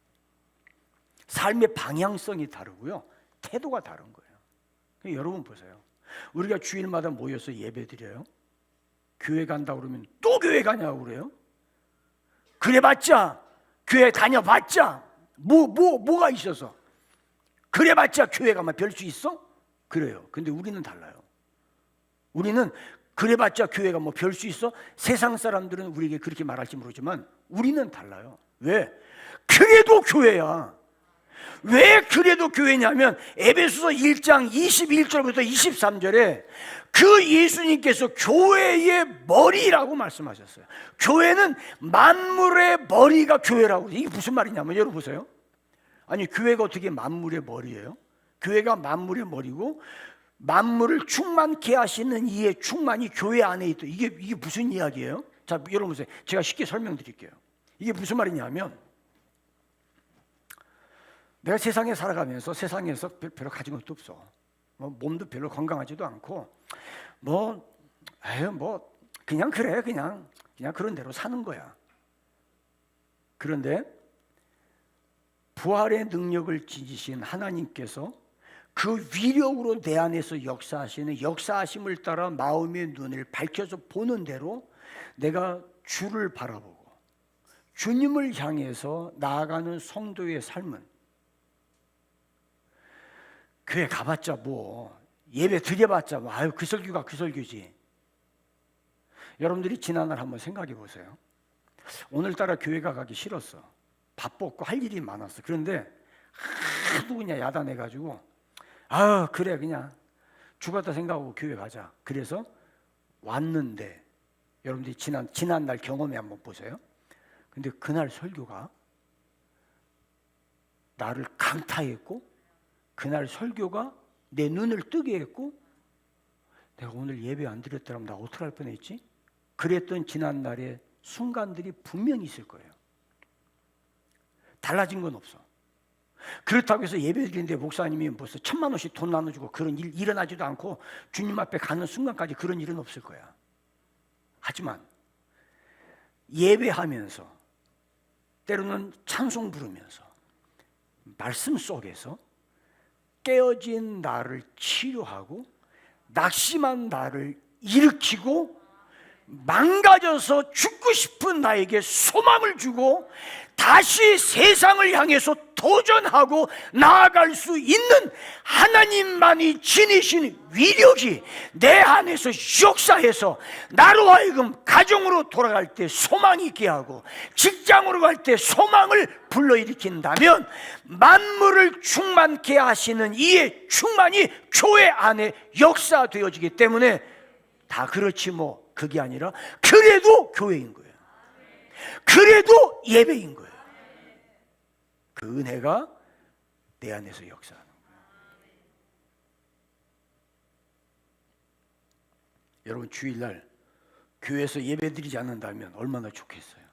삶의 방향성이 다르고요. 태도가 다른 거예요. 여러분 보세요. 우리가 주일마다 모여서 예배드려요. 교회 간다고 그러면 또 교회 가냐고 그래요. 그래봤자, 교회 다녀봤자 뭐가 있어서, 그래봤자 교회 가면 별 수 있어? 그래요. 근데 우리는 달라요. 우리는 그래봤자 교회가 뭐 별 수 있어? 세상 사람들은 우리에게 그렇게 말할지 모르지만 우리는 달라요. 왜? 그래도 교회야. 왜 그래도 교회냐면 에베소서 1장 21절부터 23절에 그 예수님께서 교회의 머리라고 말씀하셨어요. 교회는 만물의 머리가 교회라고. 이게 무슨 말이냐면, 여러분 보세요. 아니, 교회가 어떻게 만물의 머리예요? 교회가 만물의 머리고 만물을 충만케 하시는 이의 충만이 교회 안에 있다. 이게 무슨 이야기예요? 자, 여러분 보세요. 제가 쉽게 설명드릴게요. 이게 무슨 말이냐면, 내가 세상에 살아가면서 세상에서 별로 가진 것도 없어. 몸도 별로 건강하지도 않고, 그냥 그래, 그냥 그런 대로 사는 거야. 그런데 부활의 능력을 지니신 하나님께서 그 위력으로 내 안에서 역사하시는 역사하심을 따라 마음의 눈을 밝혀서 보는 대로 내가 주를 바라보고 주님을 향해서 나아가는 성도의 삶은, 교회 가봤자 예배 드려봤자 그 설교가 그 설교지. 여러분들이 지난날 한번 생각해 보세요. 오늘따라 교회가 가기 싫었어. 바빴고 할 일이 많았어. 그런데 하도 그냥 야단해가지고 그래 그냥 죽었다 생각하고 교회 가자. 그래서 왔는데, 여러분들이 지난날 경험에 한번 보세요. 근데 그날 설교가 나를 강타했고, 그날 설교가 내 눈을 뜨게 했고, 내가 오늘 예배 안 드렸더라면 나 어떡할 뻔했지? 그랬던 지난날의 순간들이 분명히 있을 거예요. 달라진 건 없어. 그렇다고 해서 예배 드리는데 목사님이 벌써 1,000만 원씩 돈 나눠주고 그런 일 일어나지도 않고 주님 앞에 가는 순간까지 그런 일은 없을 거야. 하지만 예배하면서, 때로는 찬송 부르면서, 말씀 속에서 깨어진 나를 치료하고 낙심한 나를 일으키고 망가져서 죽고 싶은 나에게 소망을 주고 다시 세상을 향해서 도전하고 나아갈 수 있는 하나님만이 지니신 위력이 내 안에서 역사해서 나로 하여금 가정으로 돌아갈 때 소망이 있게 하고 직장으로 갈 때 소망을 불러일으킨다면, 만물을 충만케 하시는 이의 충만이 교회 안에 역사되어지기 때문에, 다 그렇지 그게 아니라 그래도 교회인 거예요. 그래도 예배인 거예요. 그 은혜가 내 안에서 역사하는 거예요. 여러분, 주일날 교회에서 예배드리지 않는다면 얼마나 좋겠어요.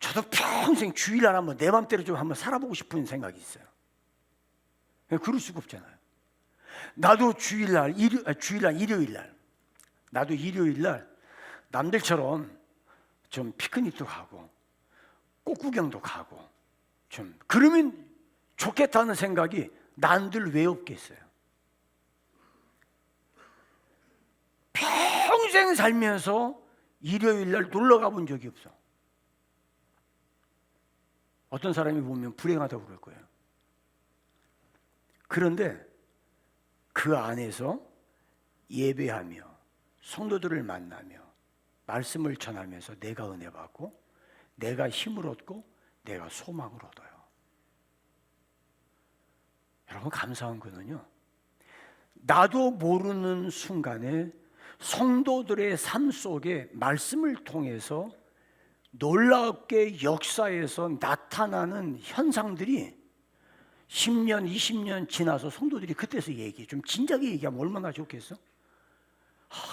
저도 평생 주일날 한번 내 맘대로 좀 한번 살아보고 싶은 생각이 있어요. 그럴 수가 없잖아요. 나도 주일날, 일요일날, 나도 일요일날 남들처럼 좀 피크닉도 가고 꽃구경도 가고 좀 그러면 좋겠다는 생각이 난들 왜 없겠어요? 평생 살면서 일요일날 놀러 가본 적이 없어. 어떤 사람이 보면 불행하다고 그럴 거예요. 그런데 그 안에서 예배하며 성도들을 만나며 말씀을 전하면서 내가 은혜 받고 내가 힘을 얻고 내가 소망을 얻어요. 여러분, 감사한 거는요, 나도 모르는 순간에 성도들의 삶 속에 말씀을 통해서 놀랍게 역사에서 나타나는 현상들이 10년, 20년 지나서 성도들이 그때서 얘기해. 좀 진작에 얘기하면 얼마나 좋겠어?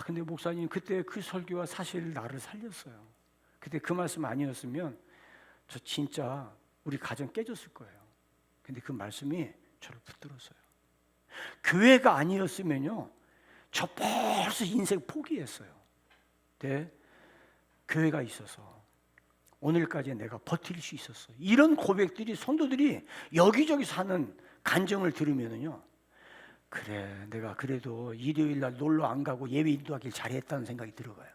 근데 목사님, 그때 그 설교가 사실 나를 살렸어요. 그때 그 말씀 아니었으면 저 진짜 우리 가정 깨졌을 거예요. 근데 그 말씀이 저를 붙들었어요. 교회가 아니었으면요, 저 벌써 인생 포기했어요. 근데 교회가 있어서 오늘까지 내가 버틸 수 있었어. 이런 고백들이 성도들이 여기저기서 하는 간증을 들으면은요, 그래, 내가 그래도 일요일 날 놀러 안 가고 예배 인도하길 잘했다는 생각이 들어가요.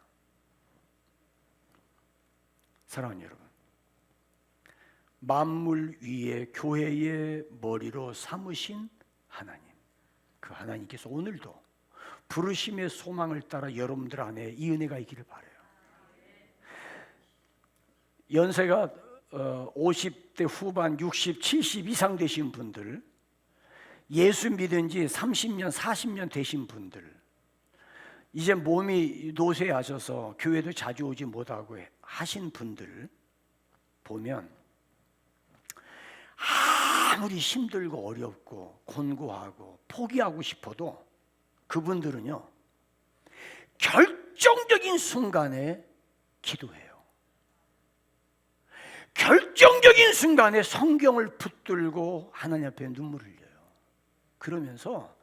사랑하는 여러분, 만물 위에 교회의 머리로 삼으신 하나님, 그 하나님께서 오늘도 부르심의 소망을 따라 여러분들 안에 이 은혜가 있기를 바라요. 연세가 50대 후반, 60, 70 이상 되신 분들, 예수 믿은 지 30년, 40년 되신 분들, 이제 몸이 노쇠하셔서 교회도 자주 오지 못하고 하신 분들 보면 아무리 힘들고 어렵고 곤고하고 포기하고 싶어도 그분들은요, 결정적인 순간에 기도해요. 결정적인 순간에 성경을 붙들고 하나님 앞에 눈물을 흘려요. 그러면서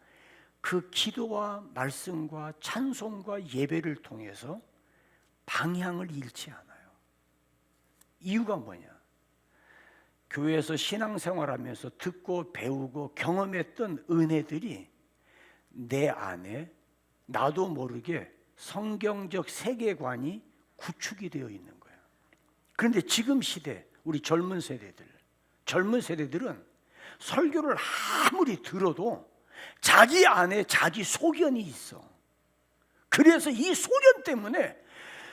그 기도와 말씀과 찬송과 예배를 통해서 방향을 잃지 않아요. 이유가 뭐냐? 교회에서 신앙생활하면서 듣고 배우고 경험했던 은혜들이 내 안에 나도 모르게 성경적 세계관이 구축이 되어 있는 거예요. 그런데 지금 시대 우리 젊은 세대들은 설교를 아무리 들어도 자기 안에 자기 소견이 있어. 그래서 이 소견 때문에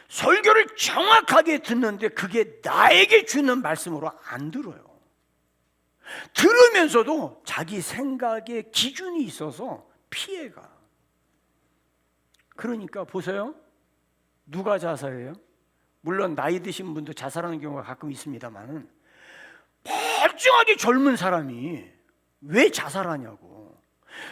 설교를 정확하게 듣는데 그게 나에게 주는 말씀으로 안 들어요. 들으면서도 자기 생각에 기준이 있어서 피해가. 그러니까 보세요, 누가 자살해요? 물론 나이 드신 분도 자살하는 경우가 가끔 있습니다만은 멀쩡하게 젊은 사람이 왜 자살하냐고,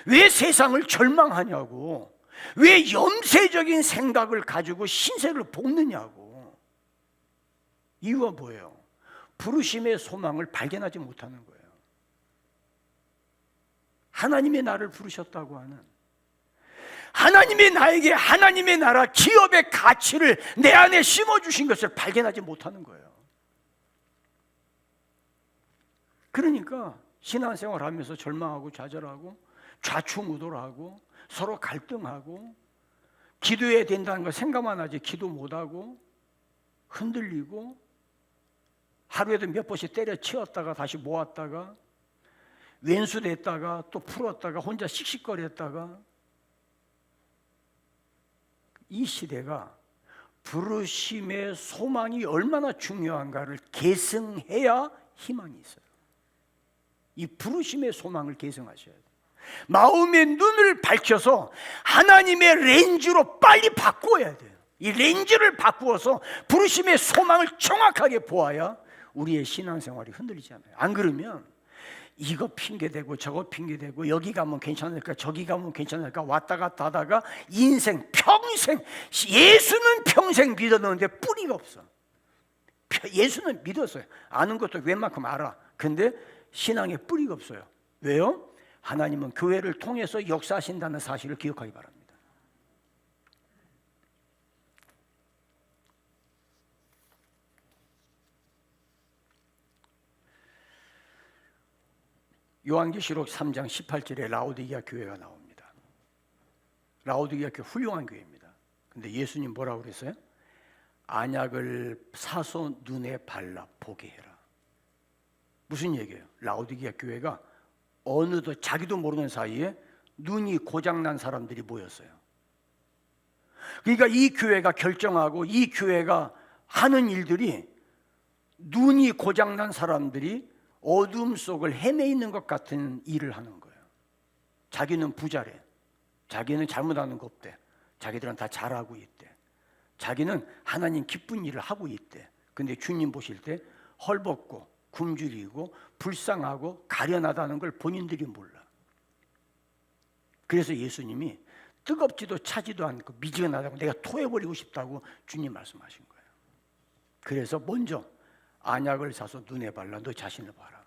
왜 세상을 절망하냐고, 왜 염세적인 생각을 가지고 신세를 볶느냐고. 이유가 뭐예요? 부르심의 소망을 발견하지 못하는 거예요. 하나님의 나를 부르셨다고 하는, 하나님이 나에게 하나님의 나라 기업의 가치를 내 안에 심어주신 것을 발견하지 못하는 거예요. 그러니까 신앙생활 하면서 절망하고 좌절하고 좌충우돌하고 서로 갈등하고 기도해야 된다는 걸 생각만 하지 기도 못하고 흔들리고 하루에도 몇 번씩 때려치웠다가 다시 모았다가 왼수됐다가 또 풀었다가 혼자 씩씩거렸다가. 이 시대가 부르심의 소망이 얼마나 중요한가를 계승해야 희망이 있어요. 이 부르심의 소망을 계승하셔야 돼요. 마음의 눈을 밝혀서 하나님의 렌즈로 빨리 바꾸어야 돼요. 이 렌즈를 바꾸어서 부르심의 소망을 정확하게 보아야 우리의 신앙생활이 흔들리지 않아요. 안 그러면 이거 핑계대고 저거 핑계대고 여기 가면 괜찮을까 저기 가면 괜찮을까 왔다 갔다 하다가 인생 평생, 예수는 평생 믿었는데 뿌리가 없어. 예수는 믿었어요. 아는 것도 웬만큼 알아. 근데 신앙에 뿌리가 없어요. 왜요? 하나님은 교회를 통해서 역사하신다는 사실을 기억하기 바랍니다. 요한계시록 3장 18절에 라오디게아 교회가 나옵니다. 라오디게아 교회 훌륭한 교회입니다. 근데 예수님 뭐라고 그랬어요? 안약을 사서 눈에 발라 보게 해라. 무슨 얘기예요? 라오디게아 교회가 어느덧 자기도 모르는 사이에 눈이 고장난 사람들이 모였어요. 그러니까 이 교회가 결정하고 이 교회가 하는 일들이 눈이 고장난 사람들이 어둠 속을 헤매있는 것 같은 일을 하는 거예요. 자기는 부자래. 자기는 잘못하는 거 없대. 자기들은 다 잘하고 있대. 자기는 하나님 기쁜 일을 하고 있대. 근데 주님 보실 때 헐벗고 굶주리고 불쌍하고 가련하다는 걸 본인들이 몰라. 그래서 예수님이 뜨겁지도 차지도 않고 미지근하다고 내가 토해버리고 싶다고 주님 말씀하신 거예요. 그래서 먼저 안약을 사서 눈에 발라 너 자신을 봐라.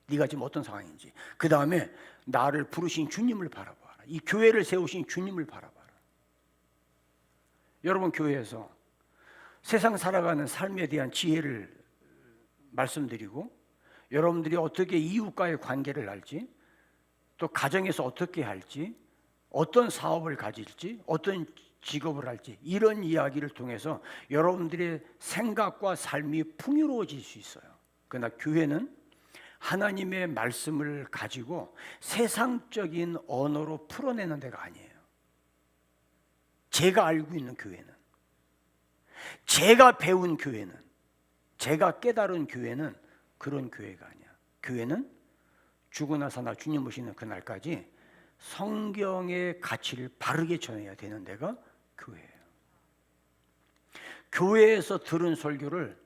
네가 지금 어떤 상황인지. 그 다음에 나를 부르신 주님을 바라봐라. 이 교회를 세우신 주님을 바라봐라. 여러분 교회에서 세상 살아가는 삶에 대한 지혜를 말씀드리고 여러분들이 어떻게 이웃과의 관계를 할지 또 가정에서 어떻게 할지 어떤 사업을 가질지 어떤 직업을 할지 이런 이야기를 통해서 여러분들의 생각과 삶이 풍요로워질 수 있어요. 그러나 교회는 하나님의 말씀을 가지고 세상적인 언어로 풀어내는 데가 아니에요. 제가 알고 있는 교회는, 제가 배운 교회는, 제가 깨달은 교회는 그런 교회가 아니야. 교회는 죽으나 사나 주님 오시는 그날까지 성경의 가치를 바르게 전해야 되는 데가 교회예요. 교회에서 들은 설교를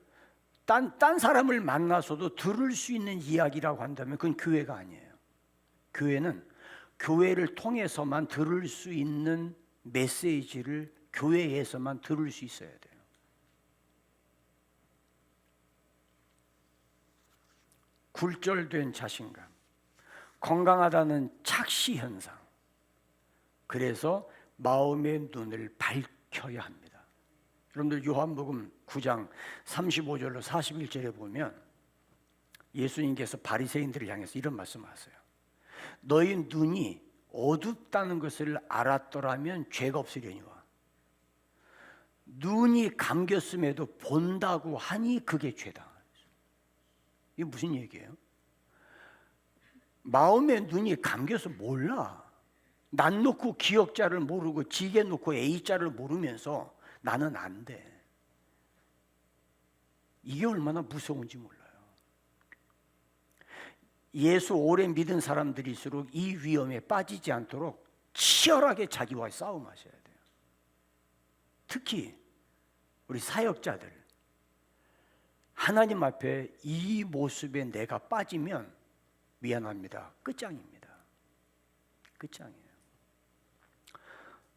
딴 사람을 만나서도 들을 수 있는 이야기라고 한다면 그건 교회가 아니에요. 교회는 교회를 통해서만 들을 수 있는 메시지를 교회에서만 들을 수 있어야 돼요. 굴절된 자신감, 건강하다는 착시 현상. 그래서 마음의 눈을 밝혀야 합니다. 여러분들 요한복음 9장 35절로 41절에 보면 예수님께서 바리새인들을 향해서 이런 말씀하세요. 너희 눈이 어둡다는 것을 알았더라면 죄가 없으려니와 눈이 감겼음에도 본다고 하니 그게 죄다. 이게 무슨 얘기예요? 마음의 눈이 감겨서 몰라. 난 놓고 기역자를 모르고 지게 놓고 A자를 모르면서 나는 안 돼. 이게 얼마나 무서운지 몰라요. 예수 오래 믿은 사람들일수록 이 위험에 빠지지 않도록 치열하게 자기와 싸움하셔야 돼요. 특히 우리 사역자들, 하나님 앞에 이 모습에 내가 빠지면 미안합니다. 끝장입니다. 끝장이에요.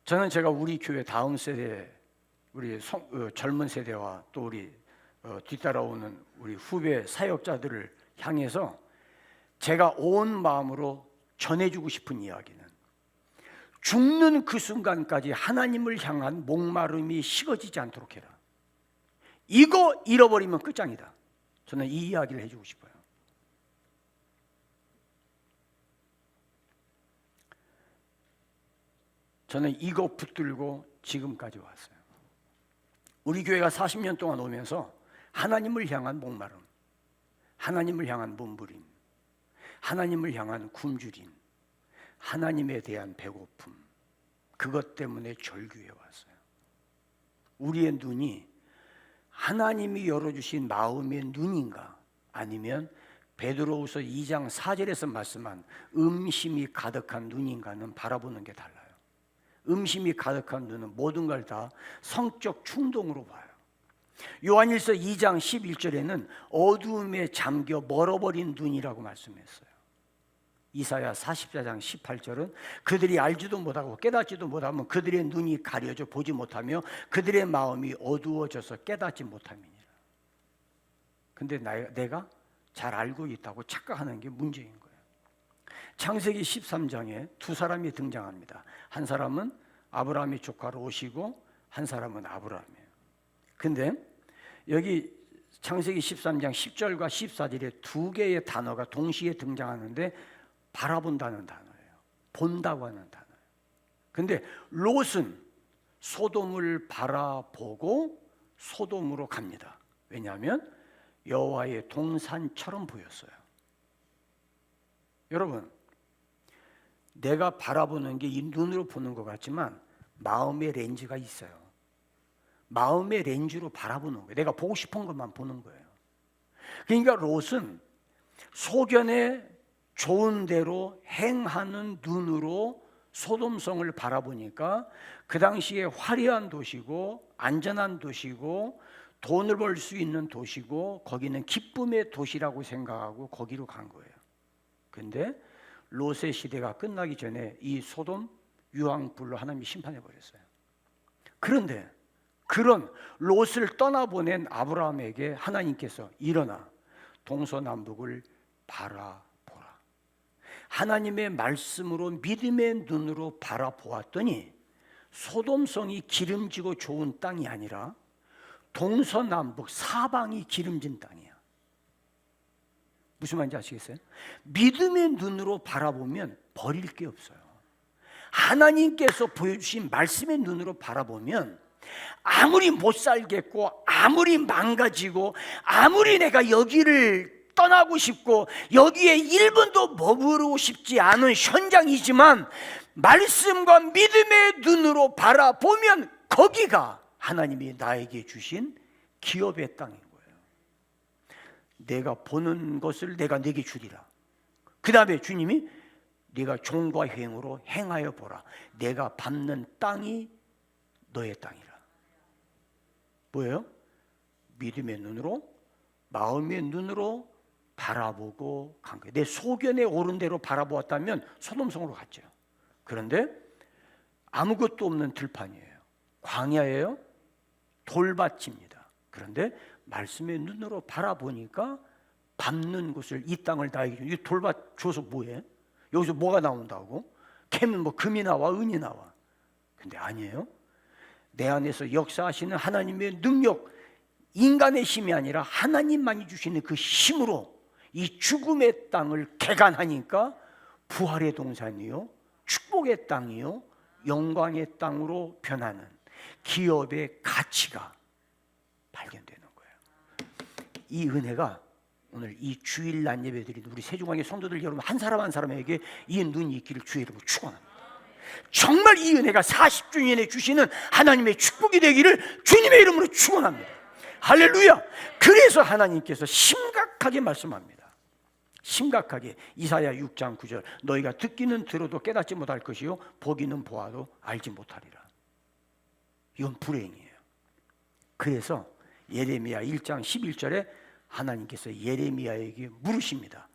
저는 제가 우리 교회 다음 세대, 우리 젊은 세대와 또 우리 뒤따라오는 우리 후배 사역자들을 향해서 제가 온 마음으로 전해주고 싶은 이야기는 죽는 그 순간까지 하나님을 향한 목마름이 식어지지 않도록 해라. 이거 잃어버리면 끝장이다. 저는 이 이야기를 해주고 싶어요. 저는 이거 붙들고 지금까지 왔어요. 우리 교회가 40년 동안 오면서 하나님을 향한 목마름, 하나님을 향한 몸부림, 하나님을 향한 굶주림, 하나님에 대한 배고픔, 그것 때문에 절규해 왔어요. 우리의 눈이 하나님이 열어주신 마음의 눈인가 아니면 베드로후서 2장 4절에서 말씀한 음심이 가득한 눈인가는 바라보는 게 달라요. 음심이 가득한 눈은 모든 걸 다 성적 충동으로 봐요. 요한일서 2장 11절에는 어두움에 잠겨 멀어버린 눈이라고 말씀했어요. 이사야 44장 18절은 그들이 알지도 못하고 깨닫지도 못하면 그들의 눈이 가려져 보지 못하며 그들의 마음이 어두워져서 깨닫지 못함이니라. 근데 내가 잘 알고 있다고 착각하는 게 문제인 거예요. 창세기 13장에 두 사람이 등장합니다. 한 사람은 아브라함의 조카 롯이고 한 사람은 아브라함이에요. 근데 여기 창세기 13장 10절과 14절에 두 개의 단어가 동시에 등장하는데 바라본다는 단어예요. 본다고 하는 단어예요. 근데 롯은 소돔을 바라보고 소돔으로 갑니다. 왜냐하면 여호와의 동산처럼 보였어요. 여러분, 내가 바라보는 게 이 눈으로 보는 것 같지만 마음의 렌즈가 있어요. 마음의 렌즈로 바라보는 거예요. 내가 보고 싶은 것만 보는 거예요. 그러니까 롯은 소견에 좋은 대로 행하는 눈으로 소돔성을 바라보니까 그 당시에 화려한 도시고 안전한 도시고 돈을 벌 수 있는 도시고 거기는 기쁨의 도시라고 생각하고 거기로 간 거예요. 근데 롯의 시대가 끝나기 전에 이 소돔 유황불로 하나님이 심판해 버렸어요. 그런데 그런 롯을 떠나보낸 아브라함에게 하나님께서 일어나 동서남북을 바라보라. 하나님의 말씀으로 믿음의 눈으로 바라보았더니 소돔성이 기름지고 좋은 땅이 아니라 동서남북 사방이 기름진 땅이야. 무슨 말인지 아시겠어요? 믿음의 눈으로 바라보면 버릴 게 없어요. 하나님께서 보여주신 말씀의 눈으로 바라보면 아무리 못 살겠고 아무리 망가지고 아무리 내가 여기를 떠나고 싶고 여기에 1분도 머무르고 싶지 않은 현장이지만 말씀과 믿음의 눈으로 바라보면 거기가 하나님이 나에게 주신 기업의 땅인 거예요. 내가 보는 것을 내가 내게 주리라. 그 다음에 주님이 네가 종과 행으로 행하여 보라. 내가 밟는 땅이 너의 땅이라. 뭐예요? 믿음의 눈으로 마음의 눈으로 바라보고 간 거예요. 내 소견에 오른 대로 바라보았다면 소돔성으로 갔죠. 그런데 아무것도 없는 들판이에요. 광야예요. 돌밭입니다. 그런데 말씀의 눈으로 바라보니까 밟는 곳을 이 땅을 나에게 이 돌밭 줘서 뭐해? 여기서 뭐가 나온다고? 캐면 뭐 금이 나와 은이 나와. 근데 아니에요. 내 안에서 역사하시는 하나님의 능력, 인간의 힘이 아니라 하나님만이 주시는 그 힘으로 이 죽음의 땅을 개간하니까 부활의 동산이요, 축복의 땅이요, 영광의 땅으로 변하는 기업의 가치가 발견되는 거예요. 이 은혜가 오늘 이 주일 날 예배 드리는 우리 세종왕의 성도들 여러분 한 사람 한 사람에게 이 눈이 있기를 주의 이름으로 축원합니다. 정말 이 은혜가 40주년에 주시는 하나님의 축복이 되기를 주님의 이름으로 축원합니다. 할렐루야. 그래서 하나님께서 심각하게 말씀합니다. 심각하게 이사야 6장 9절 너희가 듣기는 들어도 깨닫지 못할 것이요 보기는 보아도 알지 못하리라. 이건 불행이에요. 그래서 예레미야 1장 11절에 하나님께서 예레미야에게 물으십니다.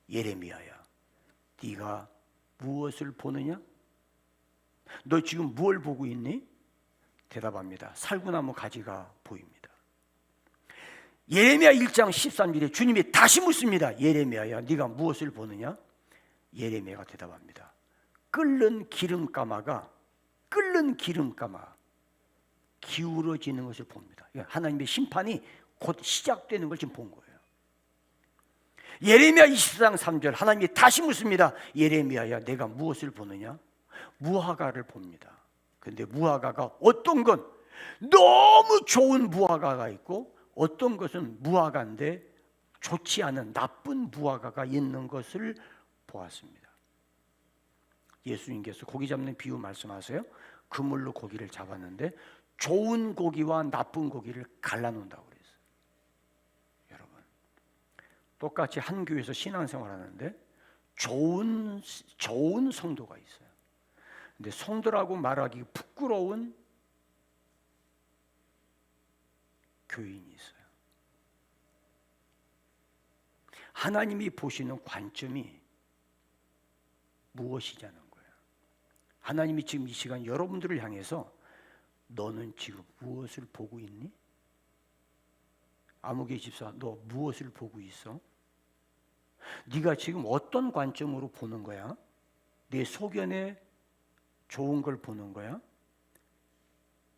예레미야야, 네가 무엇을 보느냐? 너 지금 무엇을 보고 있니? 대답합니다. 살구나무 가지가 보입니다. 예레미야 1장 13절에 주님이 다시 묻습니다. 예레미야야, 네가 무엇을 보느냐? 예레미야가 대답합니다. 끓는 기름가마가 기울어지는 것을 봅니다. 하나님의 심판이 곧 시작되는 걸 지금 본 거예요. 예레미야 24장 3절 하나님이 다시 묻습니다. 예레미야야, 내가 무엇을 보느냐? 무화과를 봅니다. 근데 무화과가 어떤 건 너무 좋은 무화과가 있고 어떤 것은 무화과인데 좋지 않은 나쁜 무화과가 있는 것을 보았습니다. 예수님께서 고기 잡는 비유 말씀하세요. 그물로 고기를 잡았는데 좋은 고기와 나쁜 고기를 갈라놓는다고 그랬어요. 여러분, 똑같이 한 교회에서 신앙생활하는데 좋은 성도가 있어요. 근데 성도라고 말하기 부끄러운 교인이 있어요. 하나님이 보시는 관점이 무엇이냐는 거예요. 하나님이 지금 이 시간 여러분들을 향해서 너는 지금 무엇을 보고 있니? 아무개 집사, 너 무엇을 보고 있어? 네가 지금 어떤 관점으로 보는 거야? 네 소견에 좋은 걸 보는 거야?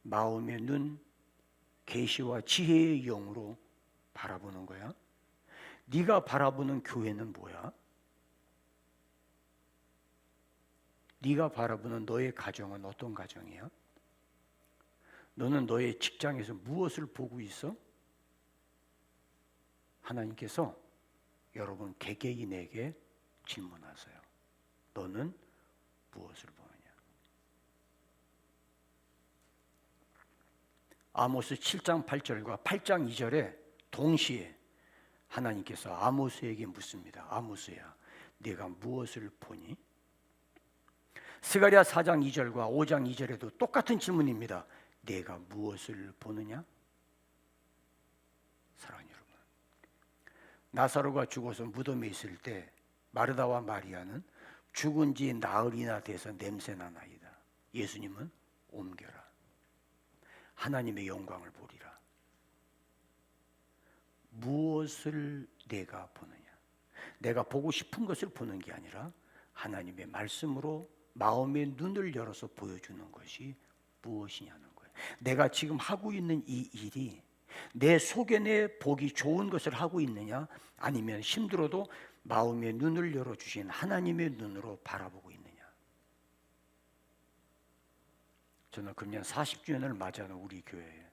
마음의 눈, 계시와 지혜의 영으로 바라보는 거야? 네가 바라보는 교회는 뭐야? 네가 바라보는 너의 가정은 어떤 가정이야? 너는 너의 직장에서 무엇을 보고 있어? 하나님께서 여러분 개개인에게 질문하세요. 너는 무엇을 보느냐? 아모스 7장 8절과 8장 2절에 동시에 하나님께서 아모스에게 묻습니다. 아모스야, 네가 무엇을 보니? 스가랴 4장 2절과 5장 2절에도 똑같은 질문입니다. 네가 무엇을 보느냐? 사랑하는 여러분, 나사로가 죽어서 무덤에 있을 때 마르다와 마리아는 죽은 지 나흘이나 돼서 냄새나나이다. 예수님은 옮겨라. 하나님의 영광을 보리라. 무엇을 내가 보느냐? 내가 보고 싶은 것을 보는 게 아니라 하나님의 말씀으로 마음의 눈을 열어서 보여주는 것이 무엇이냐는 거예요. 내가 지금 하고 있는 이 일이 내 소견에 보기 좋은 것을 하고 있느냐, 아니면 힘들어도 마음의 눈을 열어주신 하나님의 눈으로 바라보고 있느냐. 저는 금년 40주년을 맞이하는 우리 교회에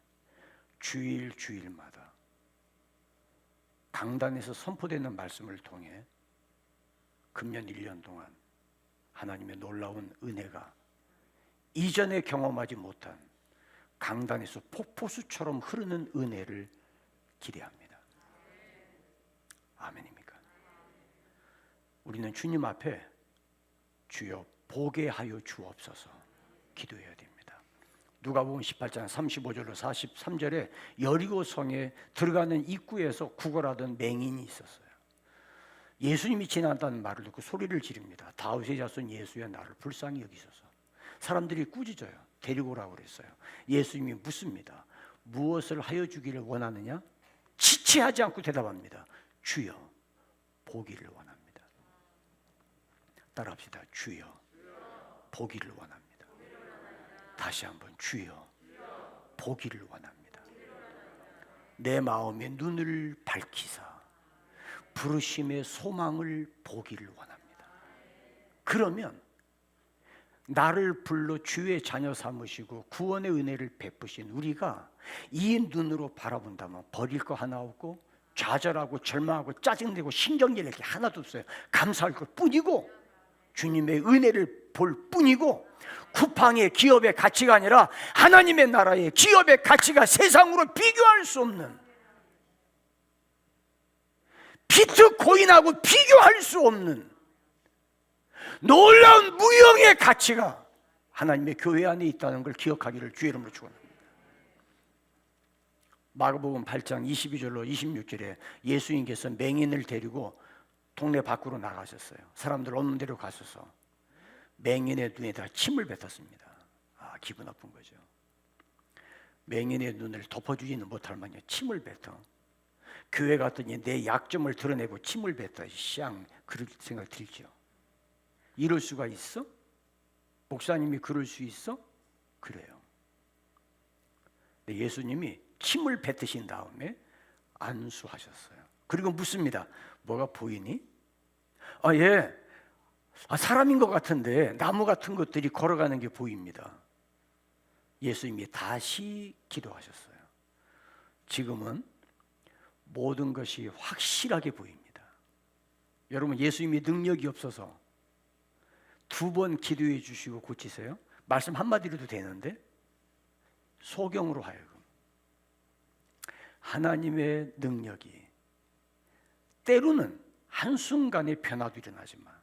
주일마다 강단에서 선포되는 말씀을 통해 금년 1년 동안 하나님의 놀라운 은혜가 이전에 경험하지 못한 강단에서 폭포수처럼 흐르는 은혜를 기대합니다. 아멘입니까? 우리는 주님 앞에 주여 보게 하여 주옵소서 기도해야 됩니다. 누가복음 18장 35절로 43절에 여리고성에 들어가는 입구에서 구걸하던 맹인이 있었어요. 예수님이 지나간다는 말을 듣고 소리를 지릅니다. 다윗의 자손 예수여, 나를 불쌍히 여기소서. 사람들이 꾸짖어요. 데리고 오라고 그랬어요. 예수님이 묻습니다. 무엇을 하여 주기를 원하느냐? 지체하지 않고 대답합니다. 주여, 보기를 원합니다. 따라합시다. 주여, 보기를 원합니다. 다시 한번 주여, 보기를 원합니다. 내 마음의 눈을 밝히사 부르심의 소망을 보기를 원합니다. 그러면 나를 불러 주의 자녀 삼으시고 구원의 은혜를 베푸신 우리가 이 눈으로 바라본다면 버릴 거 하나 없고 좌절하고 절망하고 짜증내고 신경질 낼 게 하나도 없어요. 감사할 것 뿐이고 주님의 은혜를 볼 뿐이고, 쿠팡의 기업의 가치가 아니라 하나님의 나라의 기업의 가치가 세상으로 비교할 수 없는, 비트코인하고 비교할 수 없는 놀라운 무형의 가치가 하나님의 교회 안에 있다는 걸 기억하기를 주의 이름으로 축원합니다. 마가복음 8장 22절로 26절에 예수님께서 맹인을 데리고 동네 밖으로 나가셨어요. 사람들 없는 데로 가셔서 맹인의 눈에다 침을 뱉었습니다. 기분 나쁜 거죠. 맹인의 눈을 덮어주지는 못할 만큼 침을 뱉어. 교회 갔더니 내 약점을 드러내고 침을 뱉다. 그럴 생각 들죠. 이럴 수가 있어? 목사님이 그럴 수 있어? 그래요. 근데 예수님이 침을 뱉으신 다음에 안수하셨어요. 그리고 묻습니다. 뭐가 보이니? 예. 사람인 것 같은데 나무 같은 것들이 걸어가는 게 보입니다. 예수님이 다시 기도하셨어요. 지금은 모든 것이 확실하게 보입니다. 여러분, 예수님이 능력이 없어서 2번 기도해 주시고 고치세요? 말씀 한마디로도 되는데 소경으로 하여금 하나님의 능력이 때로는 한순간의 변화도 일어나지만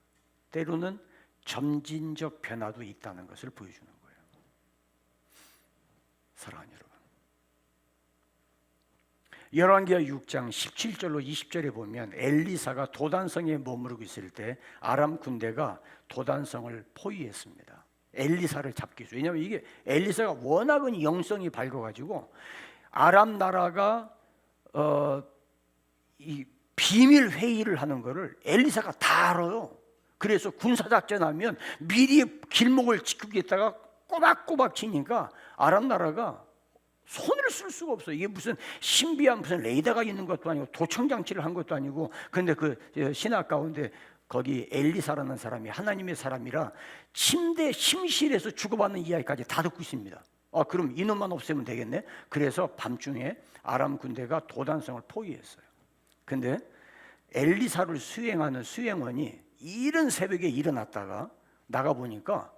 때로는 점진적 변화도 있다는 것을 보여주는 거예요. 사랑하는 여러분, 열왕기하 6장 17절로 20절에 보면 엘리사가 도단성에 머무르고 있을 때 아람 군대가 도단성을 포위했습니다. 엘리사를 잡기 위해서. 왜냐하면 이게 엘리사가 워낙은 영성이 밝아가지고 아람 나라가 이 비밀 회의를 하는 거를 엘리사가 다 알아요. 그래서 군사작전하면 미리 길목을 지키겠다가 꼬박꼬박 치니까 아람 나라가 손을 쓸 수가 없어요. 이게 무슨 신비한 무슨 레이더가 있는 것도 아니고 도청장치를 한 것도 아니고. 근데 그 신학 가운데 거기 엘리사라는 사람이 하나님의 사람이라 침대 침실에서 주고받는 이야기까지 다 듣고 있습니다. 그럼 이놈만 없애면 되겠네. 그래서 밤중에 아람 군대가 도단성을 포위했어요. 근데 엘리사를 수행하는 수행원이 이른 새벽에 일어났다가 나가보니까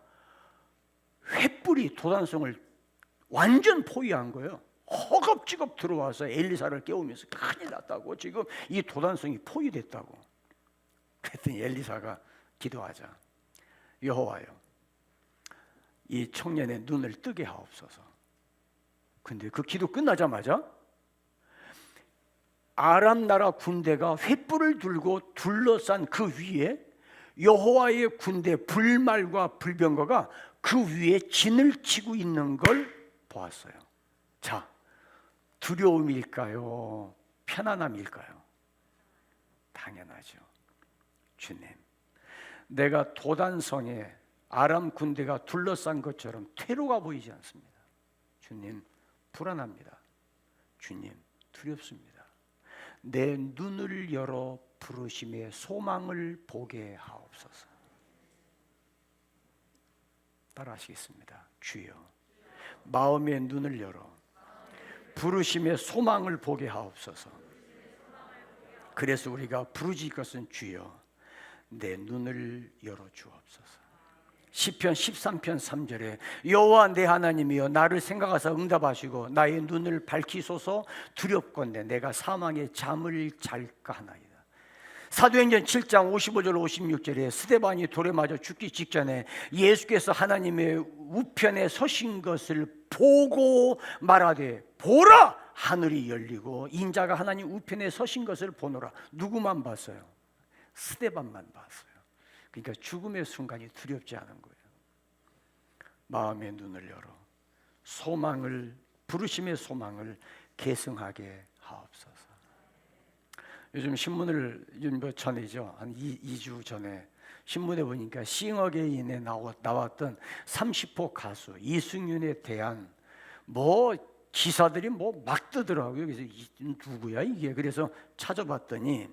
횃불이 도단성을 완전 포위한 거예요. 허겁지겁 들어와서 엘리사를 깨우면서 큰일 났다고, 지금 이 도단성이 포위됐다고. 그랬더니 엘리사가 기도하자. 여호와여, 이 청년의 눈을 뜨게 하옵소서. 근데 그 기도 끝나자마자 아람 나라 군대가 횃불을 들고 둘러싼 그 위에 여호와의 군대 불말과 불병거가 그 위에 진을 치고 있는 걸 보았어요. 자, 두려움일까요? 편안함일까요? 당연하죠. 주님, 내가 도단성에 아람 군대가 둘러싼 것처럼 퇴로가 보이지 않습니다. 주님, 불안합니다. 주님, 두렵습니다. 내 눈을 열어 부르심의 소망을 보게 하옵소서. 따라하시겠습니다. 주여, 마음의 눈을 열어 부르심의 소망을 보게 하옵소서. 그래서 우리가 부르짖을 것은 주여, 내 눈을 열어 주옵소서. 시편 13편 3절에 여호와 내 하나님이여, 나를 생각하사 응답하시고 나의 눈을 밝히소서. 두렵건대 내가 사망의 잠을 잘까 하나이다. 사도행전 7장 55절 56절에 스데반이 돌에 맞아 죽기 직전에 예수께서 하나님의 우편에 서신 것을 보고 말하되, 보라, 하늘이 열리고 인자가 하나님 우편에 서신 것을 보노라. 누구만 봤어요? 스데반만 봤어요. 그러니까 죽음의 순간이 두렵지 않은 거예요. 마음의 눈을 열어 소망을, 부르심의 소망을 계승하게 하옵소서. 요즘 신문을 전이죠. 한 2주 전에 신문에 보니까 싱어게인에 나왔던 30호 가수 이승윤에 대한 기사들이 막 뜨더라고요. 그래서 누구야 이게? 그래서 찾아봤더니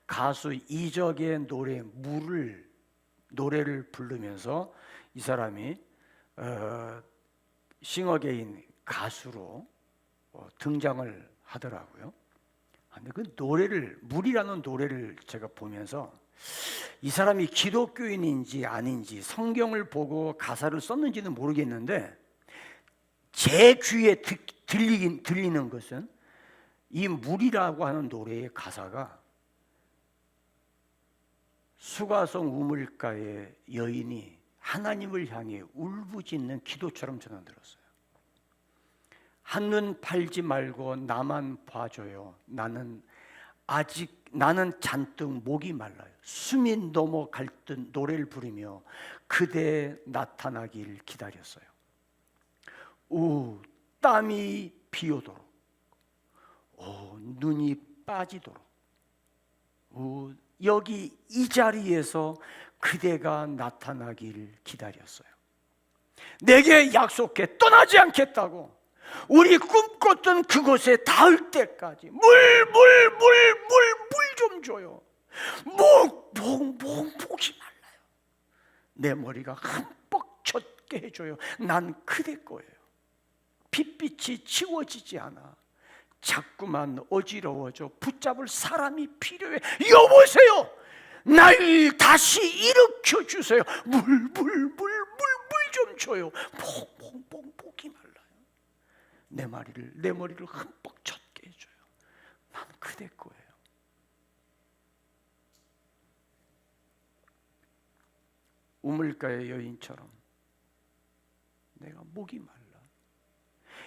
가수 이적의 노래를 부르면서 이 사람이 싱어게인 가수로 등장을 하더라고요. 근데 그 노래를, 물이라는 노래를 제가 보면서 이 사람이 기독교인인지 아닌지 성경을 보고 가사를 썼는지는 모르겠는데 제 귀에 들리는 것은 이 물이라고 하는 노래의 가사가 수가성 우물가의 여인이 하나님을 향해 울부짖는 기도처럼 저는 들었어요. 한눈 팔지 말고 나만 봐줘요. 나는 잔뜩 목이 말라요. 숨이 넘어갈 듯 노래를 부르며 그대 나타나길 기다렸어요. 땀이 비오도록, 눈이 빠지도록, 여기 이 자리에서 그대가 나타나길 기다렸어요. 내게 약속해 떠나지 않겠다고. 우리 꿈꿨던 그곳에 닿을 때까지 물 좀 줘요. 목이 말라요. 내 머리가 흠뻑 젖게 해줘요. 난 그대 거예요. 핏빛이 지워지지 않아. 자꾸만 어지러워져. 붙잡을 사람이 필요해. 여보세요, 날 다시 일으켜 주세요. 물 좀 줘요. 목이 말라요. 내 머리를 흠뻑 젖게 해줘요. 난 그대 거예요. 우물가의 여인처럼 내가 목이 말라.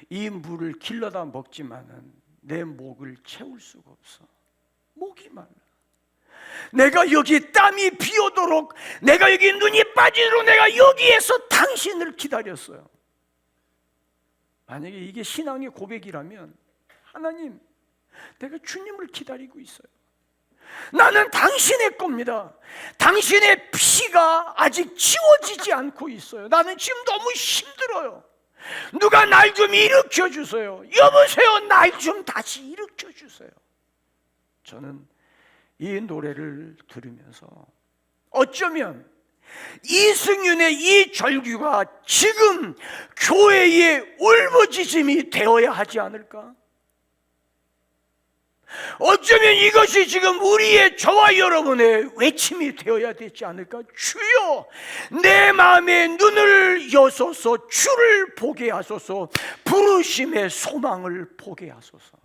이 물을 길러다 먹지만은 내 목을 채울 수가 없어. 목이 말라. 내가 여기 땀이 비오도록, 내가 여기 눈이 빠지도록 내가 여기에서 당신을 기다렸어요. 만약에 이게 신앙의 고백이라면, 하나님, 내가 주님을 기다리고 있어요. 나는 당신의 겁니다. 당신의 피가 아직 지워지지 않고 있어요. 나는 지금 너무 힘들어요. 누가 날 좀 일으켜 주세요. 여보세요, 날 좀 다시 일으켜 주세요. 저는 이 노래를 들으면서 어쩌면 이승윤의 이 절규가 지금 교회의 울부짖음이 되어야 하지 않을까? 어쩌면 이것이 지금 우리의, 저와 여러분의 외침이 되어야 되지 않을까? 주여, 내 마음의 눈을 여소서, 주를 보게 하소서, 부르심의 소망을 보게 하소서.